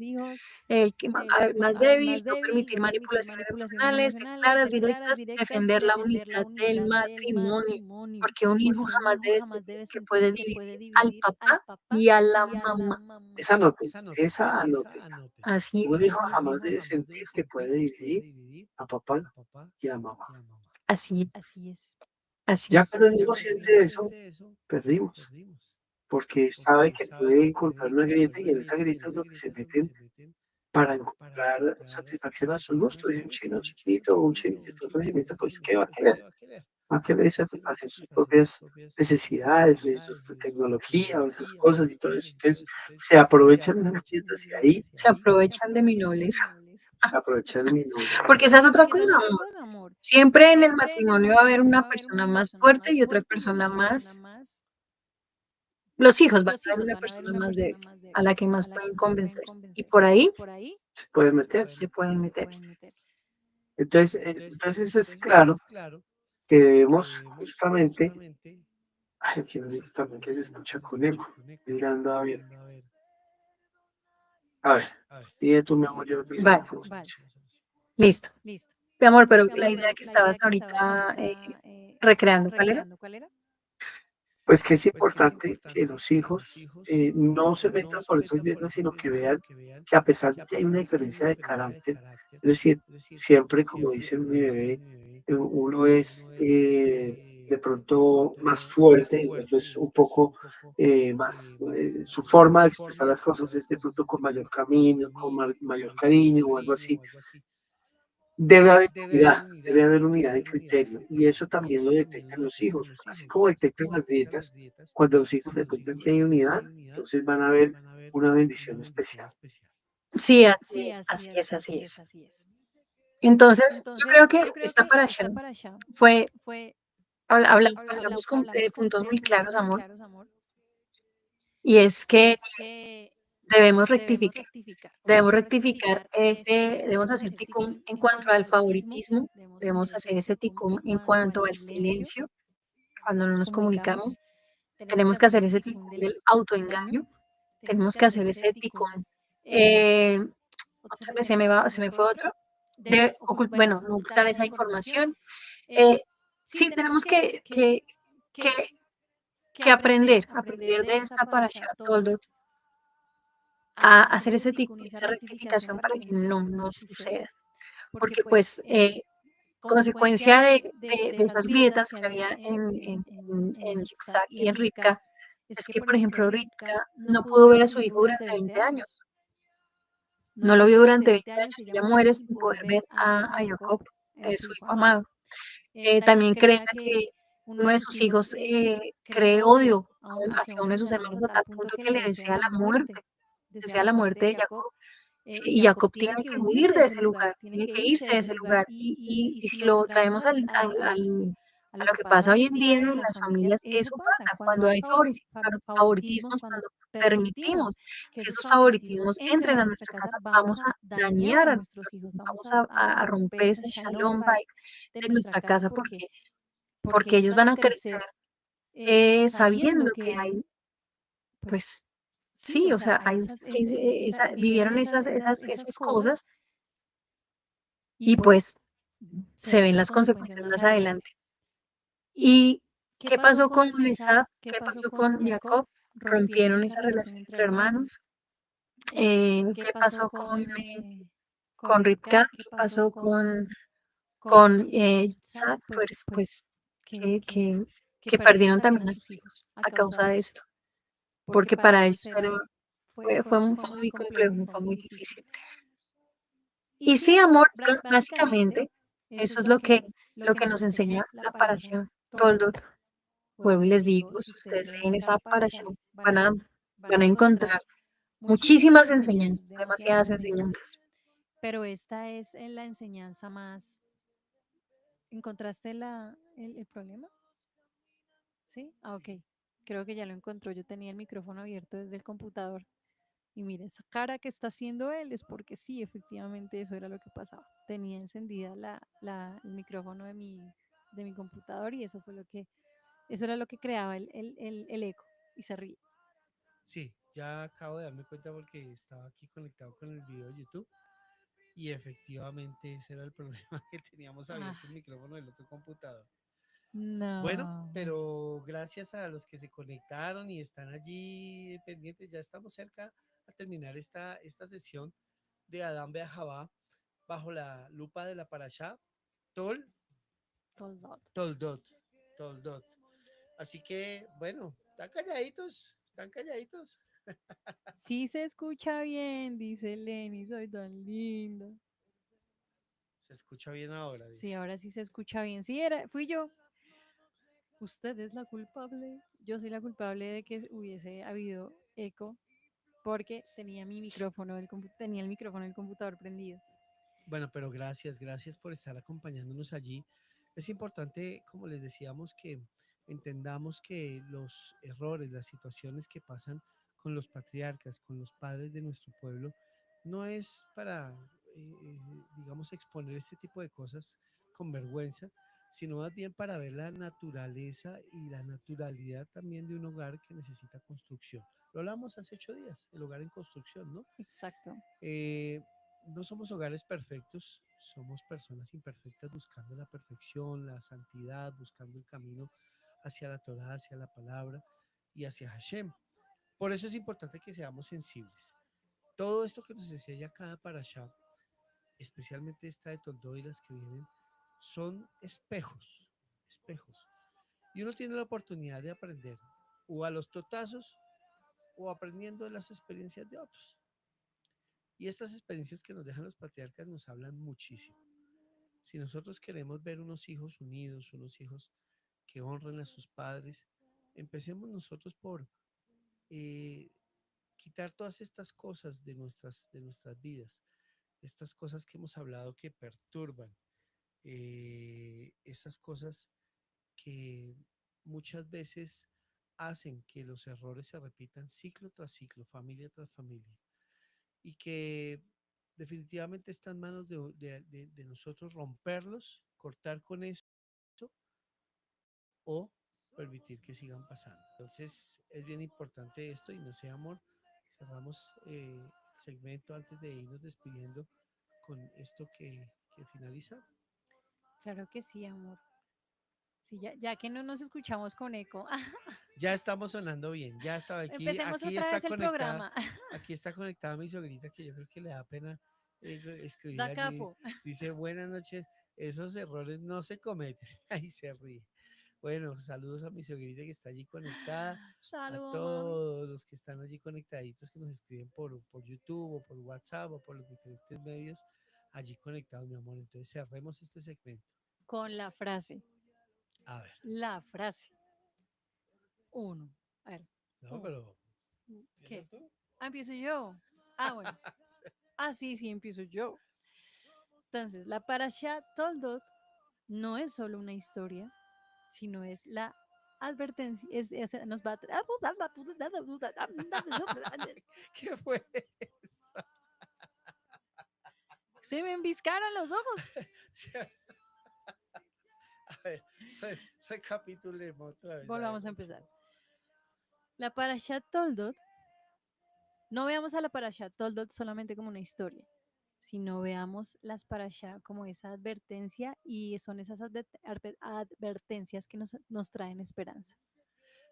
el que más débil, no permitir manipulaciones emocionales, ser claras, directas, defender la unidad del matrimonio, porque un hijo jamás debe sentir que puede dividir al papá y a la mamá. Esa anote. Así Un hijo jamás debe sentir que puede dividir a papá y a mamá. Así es. Ya cuando el hijo siente eso, perdimos. Porque sabe que puede encontrar una grieta y en esa grieta es donde se meten para encontrar satisfacción a sus gustos. Y un chino chiquito o un chino que está en crecimiento, pues, ¿qué va a querer? Va a querer satisfacer sus propias necesidades, de su tecnología o sus cosas y todo eso. Entonces, se aprovechan de esas tiendas y ahí se aprovechan de mi nobleza. se aprovechan de mi nobleza. Porque esa es otra cosa, amor. Siempre en el matrimonio va a haber una persona más fuerte y otra persona más. Los hijos van a ver una persona más débil, a la que más pueden convencer. Y por ahí se pueden meter. Entonces es claro que debemos justamente. Ay, aquí no digo también que se escucha con eco. Mirando a ver. A ver, sí, tú, mi amor, yo lo vale. Listo. Mi amor, pero la idea que estabas ahorita recreando, ¿cuál era? Pues que es importante que los hijos no se metan por esas vidas, sino que vean que a pesar de que hay una diferencia de carácter, es decir, siempre, como dice mi bebé, uno es de pronto más fuerte, y otro es un poco más, su forma de expresar las cosas es de pronto con mayor camino, con mayor cariño o algo así. Debe haber unidad de criterio y eso también lo detectan los hijos, así como detectan las dietas, cuando los hijos detectan que hay unidad, entonces van a ver una bendición especial. Sí, así es. Entonces, yo creo que esta parasha fue, hablamos con puntos muy claros, amor, y es que debemos rectificar debemos hacer ticún en cuanto al favoritismo, debemos hacer ese ticún en cuanto al silencio, cuando no nos comunicamos, tenemos que hacer ese ticún del autoengaño, tenemos que hacer ese ticún, se me fue otro, no ocultar esa información, sí, tenemos que aprender de esta parasha Toldot, a hacer ese tipo, esa rectificación para que no nos suceda. Porque pues consecuencia de esas grietas que había en Yitzhak y en Rivka, es que, por ejemplo, Rivka no pudo ver a su hijo durante 20 años. No lo vio durante 20 años y ella muere sin poder ver a Jacob, su hijo amado. También creen que uno de sus hijos cree odio hacia uno de sus hermanos a tal punto que le desea la muerte de Jacob. Y Jacob tiene que huir de ese lugar, tiene que irse de ese lugar. Y si lo traemos a lo que pasa hoy en día en las familias, eso pasa cuando hay favoritismos, cuando permitimos que esos favoritismos entren a nuestra casa, vamos a dañar a nuestros hijos, vamos a romper ese shalom bait de nuestra casa porque ellos van a crecer sabiendo que hay, pues, sí, o sea, vivieron esas cosas y pues se ven las consecuencias más adelante. ¿Y qué pasó con Esaú? ¿Qué pasó con Jacob? Rompieron esa relación entre hermanos. ¿Qué pasó con Ribka? ¿Qué pasó con Isaac? Pues que perdieron también a sus hijos a causa de esto, porque para ellos fue muy complejo, fue muy difícil. Y sí, amor, básicamente, eso es lo que nos enseña la parasha Toldot. Vuelvo y les digo, si ustedes leen esa parasha, van a encontrar muchísimas enseñanzas, demasiadas enseñanzas. Pero esta es la enseñanza más. ¿Encontraste el problema? ¿Sí? Ah, ok. Creo que ya lo encontró. Yo tenía el micrófono abierto desde el computador. Y mire, esa cara que está haciendo él es porque sí, efectivamente eso era lo que pasaba. Tenía encendida el micrófono de mi computador y eso era lo que creaba el eco y se ríe. Sí, ya acabo de darme cuenta porque estaba aquí conectado con el video de YouTube y efectivamente ese era el problema que teníamos Ah, abierto el micrófono del otro computador. Bueno, no. pero gracias a los que se conectaron y están allí pendientes, ya estamos cerca a terminar esta sesión de Adán Beajabá bajo la lupa de la Parashá Tol, Toldot. Toldot, Toldot. Así que, bueno, están calladitos, están calladitos. Sí se escucha bien, dice Lenny, soy tan linda. Se escucha bien ahora, Sí, dice. ahora sí se escucha bien. Sí, fui yo. Usted es la culpable. Yo soy la culpable de que hubiese habido eco porque tenía el micrófono del computador prendido. Bueno, pero gracias, gracias por estar acompañándonos allí. Es importante, como les decíamos, que entendamos que los errores, las situaciones que pasan con los patriarcas, con los padres de nuestro pueblo, no es para, digamos, exponer este tipo de cosas con vergüenza, sino más bien para ver la naturaleza y la naturalidad también de un hogar que necesita construcción. Lo hablamos hace 8 días, el hogar en construcción, ¿no? Exacto. Eh, no somos hogares perfectos, somos personas imperfectas buscando la perfección, la santidad, buscando el camino hacia la Torah, hacia la palabra y hacia Hashem. Por eso es importante que seamos sensibles. Todo esto que nos enseña cada parashá, especialmente esta de Toldó y las que vienen, son espejos, espejos. Y uno tiene la oportunidad de aprender o a los totazos o aprendiendo de las experiencias de otros. Y estas experiencias que nos dejan los patriarcas nos hablan muchísimo. Si nosotros queremos ver unos hijos unidos, unos hijos que honren a sus padres, empecemos nosotros por eh, quitar todas estas cosas de nuestras vidas, estas cosas que hemos hablado que perturban, estas cosas que muchas veces hacen que los errores se repitan ciclo tras ciclo, familia tras familia, y que definitivamente está en manos de nosotros romperlos, cortar con eso o permitir que sigan pasando. Entonces es bien importante esto y no sé, amor, cerramos el segmento antes de irnos despidiendo con esto que finaliza. Claro que sí, amor. Sí, ya que no nos escuchamos con eco. Ya estamos sonando bien, ya estaba aquí, Empecemos aquí otra está vez el conectada, programa. aquí está conectada mi sogrita que yo creo que le da pena escribir Da allí. capo. Dice, buenas noches, esos errores no se cometen. Ahí se ríe. Bueno, saludos a mi sogrita que está allí conectada, a Saludos, mami. todos los que están allí conectaditos que nos escriben por YouTube o por WhatsApp o por los diferentes medios allí conectados, mi amor. Entonces cerremos este segmento. Con la frase. A ver, la frase. Uno. A ver. no, Uno. pero ¿Qué? ¿empiezas tú? Ah, empiezo yo. Ah, bueno. Ah, sí, sí, empiezo yo. Entonces, la Parashat Toldot no es solo una historia, sino es la advertencia, nos va a ¿Qué fue eso? se me embiscaron los ojos. A ver, recapitulemos otra vez. A ver, Volvamos a empezar. La Parashat Toldot, no veamos a la Parashat Toldot solamente como una historia, sino veamos las Parashat como esa advertencia y son esas advertencias que nos traen esperanza.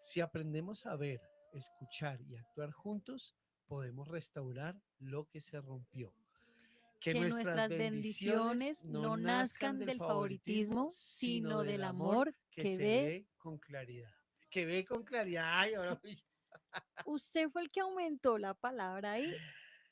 si aprendemos a ver, escuchar y actuar juntos, podemos restaurar lo que se rompió. Que Que nuestras nuestras bendiciones bendiciones no no nazcan nazcan del del favoritismo, favoritismo, sino sino del del amor amor que que se ve. ve con claridad. Que ve con claridad. Ay, ahora, Usted fue el que aumentó la palabra ahí. a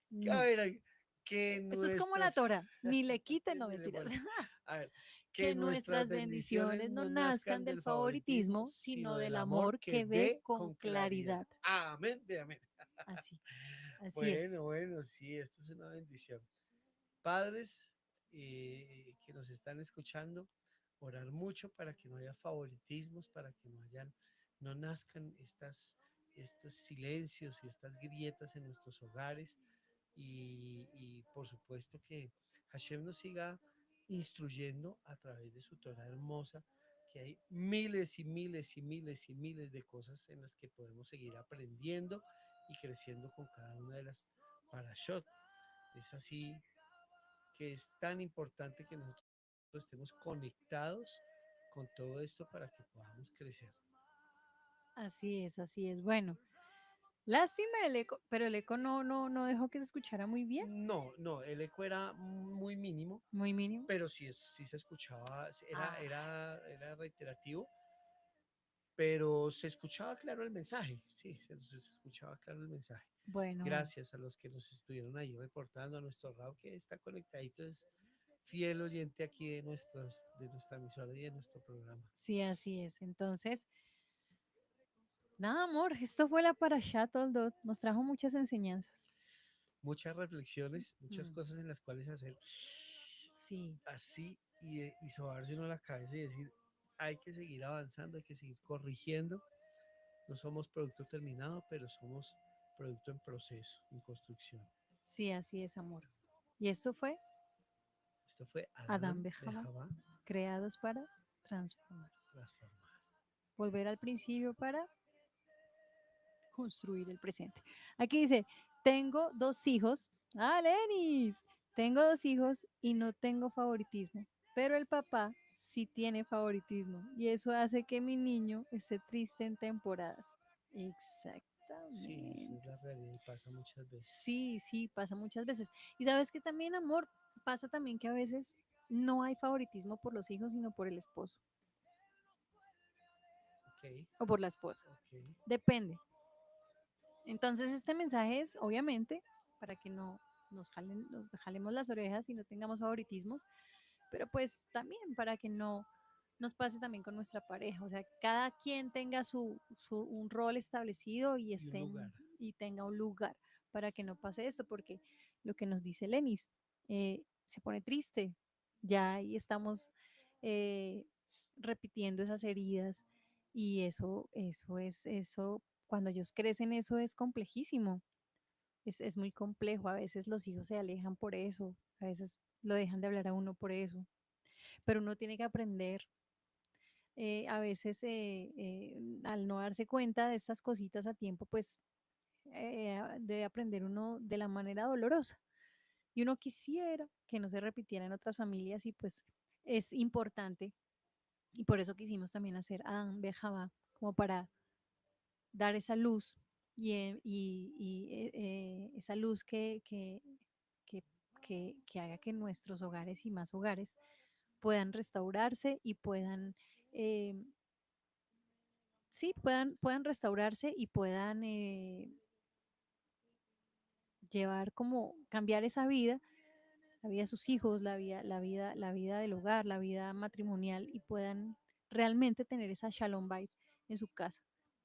No. ver, que Esto es como la nuestras... Torah. Ni le quiten, no Ni le mentiras. ponen. A ver, que Que nuestras nuestras bendiciones bendiciones no no nazcan nazcan del del favoritismo, favoritismo, sino sino del del amor amor que que ve ve con con claridad. claridad. Amén, ve, amén. Así, así es. Bueno, bueno, sí, esto es una bendición. Padres que nos están escuchando, orar mucho para que no haya favoritismos, para que no nazcan estos silencios y estas grietas en nuestros hogares y por supuesto que Hashem nos siga instruyendo a través de su Torah hermosa, que hay miles y miles y miles y miles de cosas en las que podemos seguir aprendiendo y creciendo con cada una de las parashot. Es así que es tan importante que nosotros estemos conectados con todo esto para que podamos crecer. Así es, así es. Bueno, lástima el eco, pero el eco no dejó que se escuchara muy bien, No, no, el eco era muy mínimo, muy mínimo. pero sí, sí se escuchaba, Ah, era reiterativo, pero se escuchaba claro el mensaje, sí, se escuchaba claro el mensaje. bueno, bueno. Gracias a los que nos estuvieron ahí reportando, a nuestro Raúl que está conectadito, es fiel oyente aquí de nuestra emisora y de nuestro programa. Sí, así es. Entonces, nada, amor, esto fue la Parashat Toldot. Nos trajo muchas enseñanzas. Muchas reflexiones, muchas Mm, cosas en las cuales hacer sí, así y sobarse uno la cabeza y decir, hay que seguir avanzando, hay que seguir corrigiendo. No somos producto terminado, pero somos producto en proceso, en construcción. sí, así es, amor. Y esto fue Esto fue Adán Adán de Bejabá, Javá creados para transformar. transformar. Volver al principio para construir el presente. Aquí dice, tengo dos hijos. Ah, Lenis, tengo dos hijos y no tengo favoritismo, pero el papá sí tiene favoritismo y eso hace que mi niño esté triste en temporadas. Sí, esa es Exactamente. la realidad y pasa muchas veces. Sí, sí, pasa muchas veces. Y sabes que también, amor, pasa también que a veces no hay favoritismo por los hijos, sino por el esposo Ok, o por la esposa. ok. Depende. Entonces, este mensaje es, obviamente, para que no nos jalemos las orejas y no tengamos favoritismos, pero pues también para que no nos pase también con nuestra pareja, o sea, cada quien tenga un rol establecido y Y un lugar. y tenga un lugar para que no pase esto, porque lo que nos dice Lenis, se pone triste, ya ahí estamos eh, repitiendo esas heridas y eso, cuando ellos crecen, eso es complejísimo, es muy complejo, a veces los hijos se alejan por eso, a veces lo dejan de hablar a uno por eso, pero uno tiene que aprender a veces al no darse cuenta de estas cositas a tiempo, pues debe aprender uno de la manera dolorosa. Y uno quisiera que no se repitiera en otras familias y pues es importante y por eso quisimos también hacer Adán Bejabá, como para dar esa luz y esa luz que, que haga que nuestros hogares y más hogares puedan restaurarse y puedan eh, sí, puedan restaurarse y puedan llevar como cambiar esa vida, la vida de sus hijos, la vida del hogar, la vida matrimonial y puedan realmente tener esa Shalom Bait en su casa,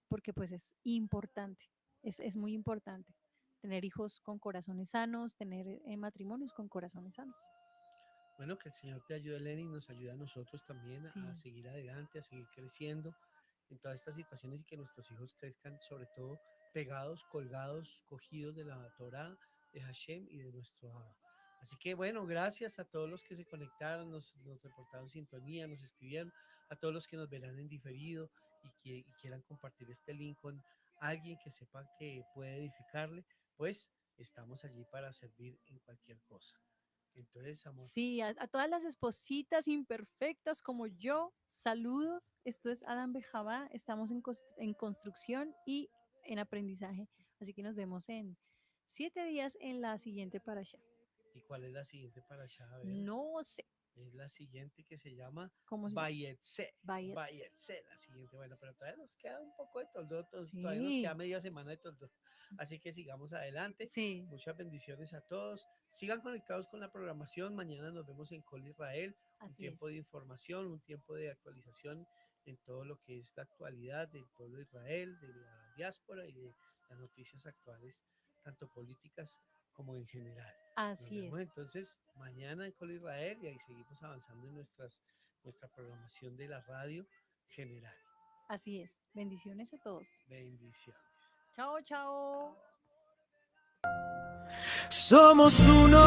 porque pues es importante, es muy importante tener hijos con corazones sanos, tener matrimonios con corazones sanos. Bueno, que el Señor te ayude, Lenny, y nos ayude a nosotros también a Sí. seguir adelante, a seguir creciendo en todas estas situaciones y que nuestros hijos crezcan sobre todo pegados, colgados, cogidos de la Torá, de Hashem y de nuestro Abba. Así que bueno, gracias a todos los que se conectaron, nos reportaron sintonía, nos escribieron, a todos los que nos verán en diferido y quieran compartir este link con alguien que sepa que puede edificarle, pues estamos allí para servir en cualquier cosa. Entonces, amor. Sí, a todas las espositas imperfectas como yo, saludos. Esto es Adam Bejabá. Estamos en construcción y en aprendizaje. Así que nos vemos en 7 días en la siguiente parasha. ¿Y cuál es la siguiente para allá? A ver, No sé es la siguiente que se llama cómo se llama. Bayetse. Bayets. Bayetse, la siguiente. Bueno, pero todavía nos queda un poco de toldo, todavía nos queda Sí, media semana de toldo. Así que sigamos adelante. sí, Muchas bendiciones a todos. Sigan conectados con la programación. Mañana nos vemos en Col Israel. Un así tiempo es. de información, un tiempo de actualización en todo lo que es la actualidad del pueblo de Israel, de la diáspora y de las noticias actuales, tanto políticas como en general. Nos Así vemos es. entonces mañana en Col Israel y ahí seguimos avanzando en nuestra programación de la radio general. Así es. Bendiciones a todos. Bendiciones. Chao, chao. Somos uno,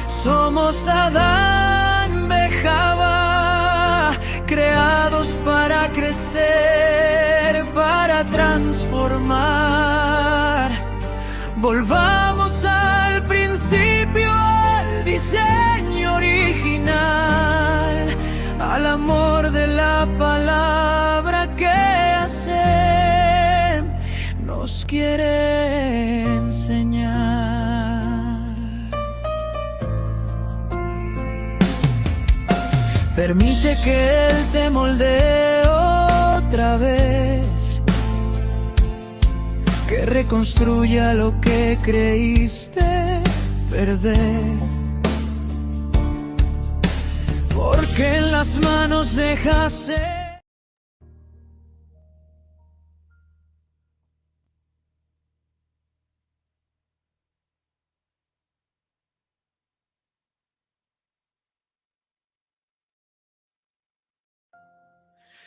somos Adán Bejabá, creados para crecer, para transformar. Volvamos al principio, al diseño original, al amor de la palabra que hace, nos quiere enseñar. Permite que Él te moldee otra vez, que reconstruya lo que creíste perder. Porque en las manos de Hashem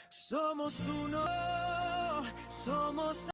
somos uno, somos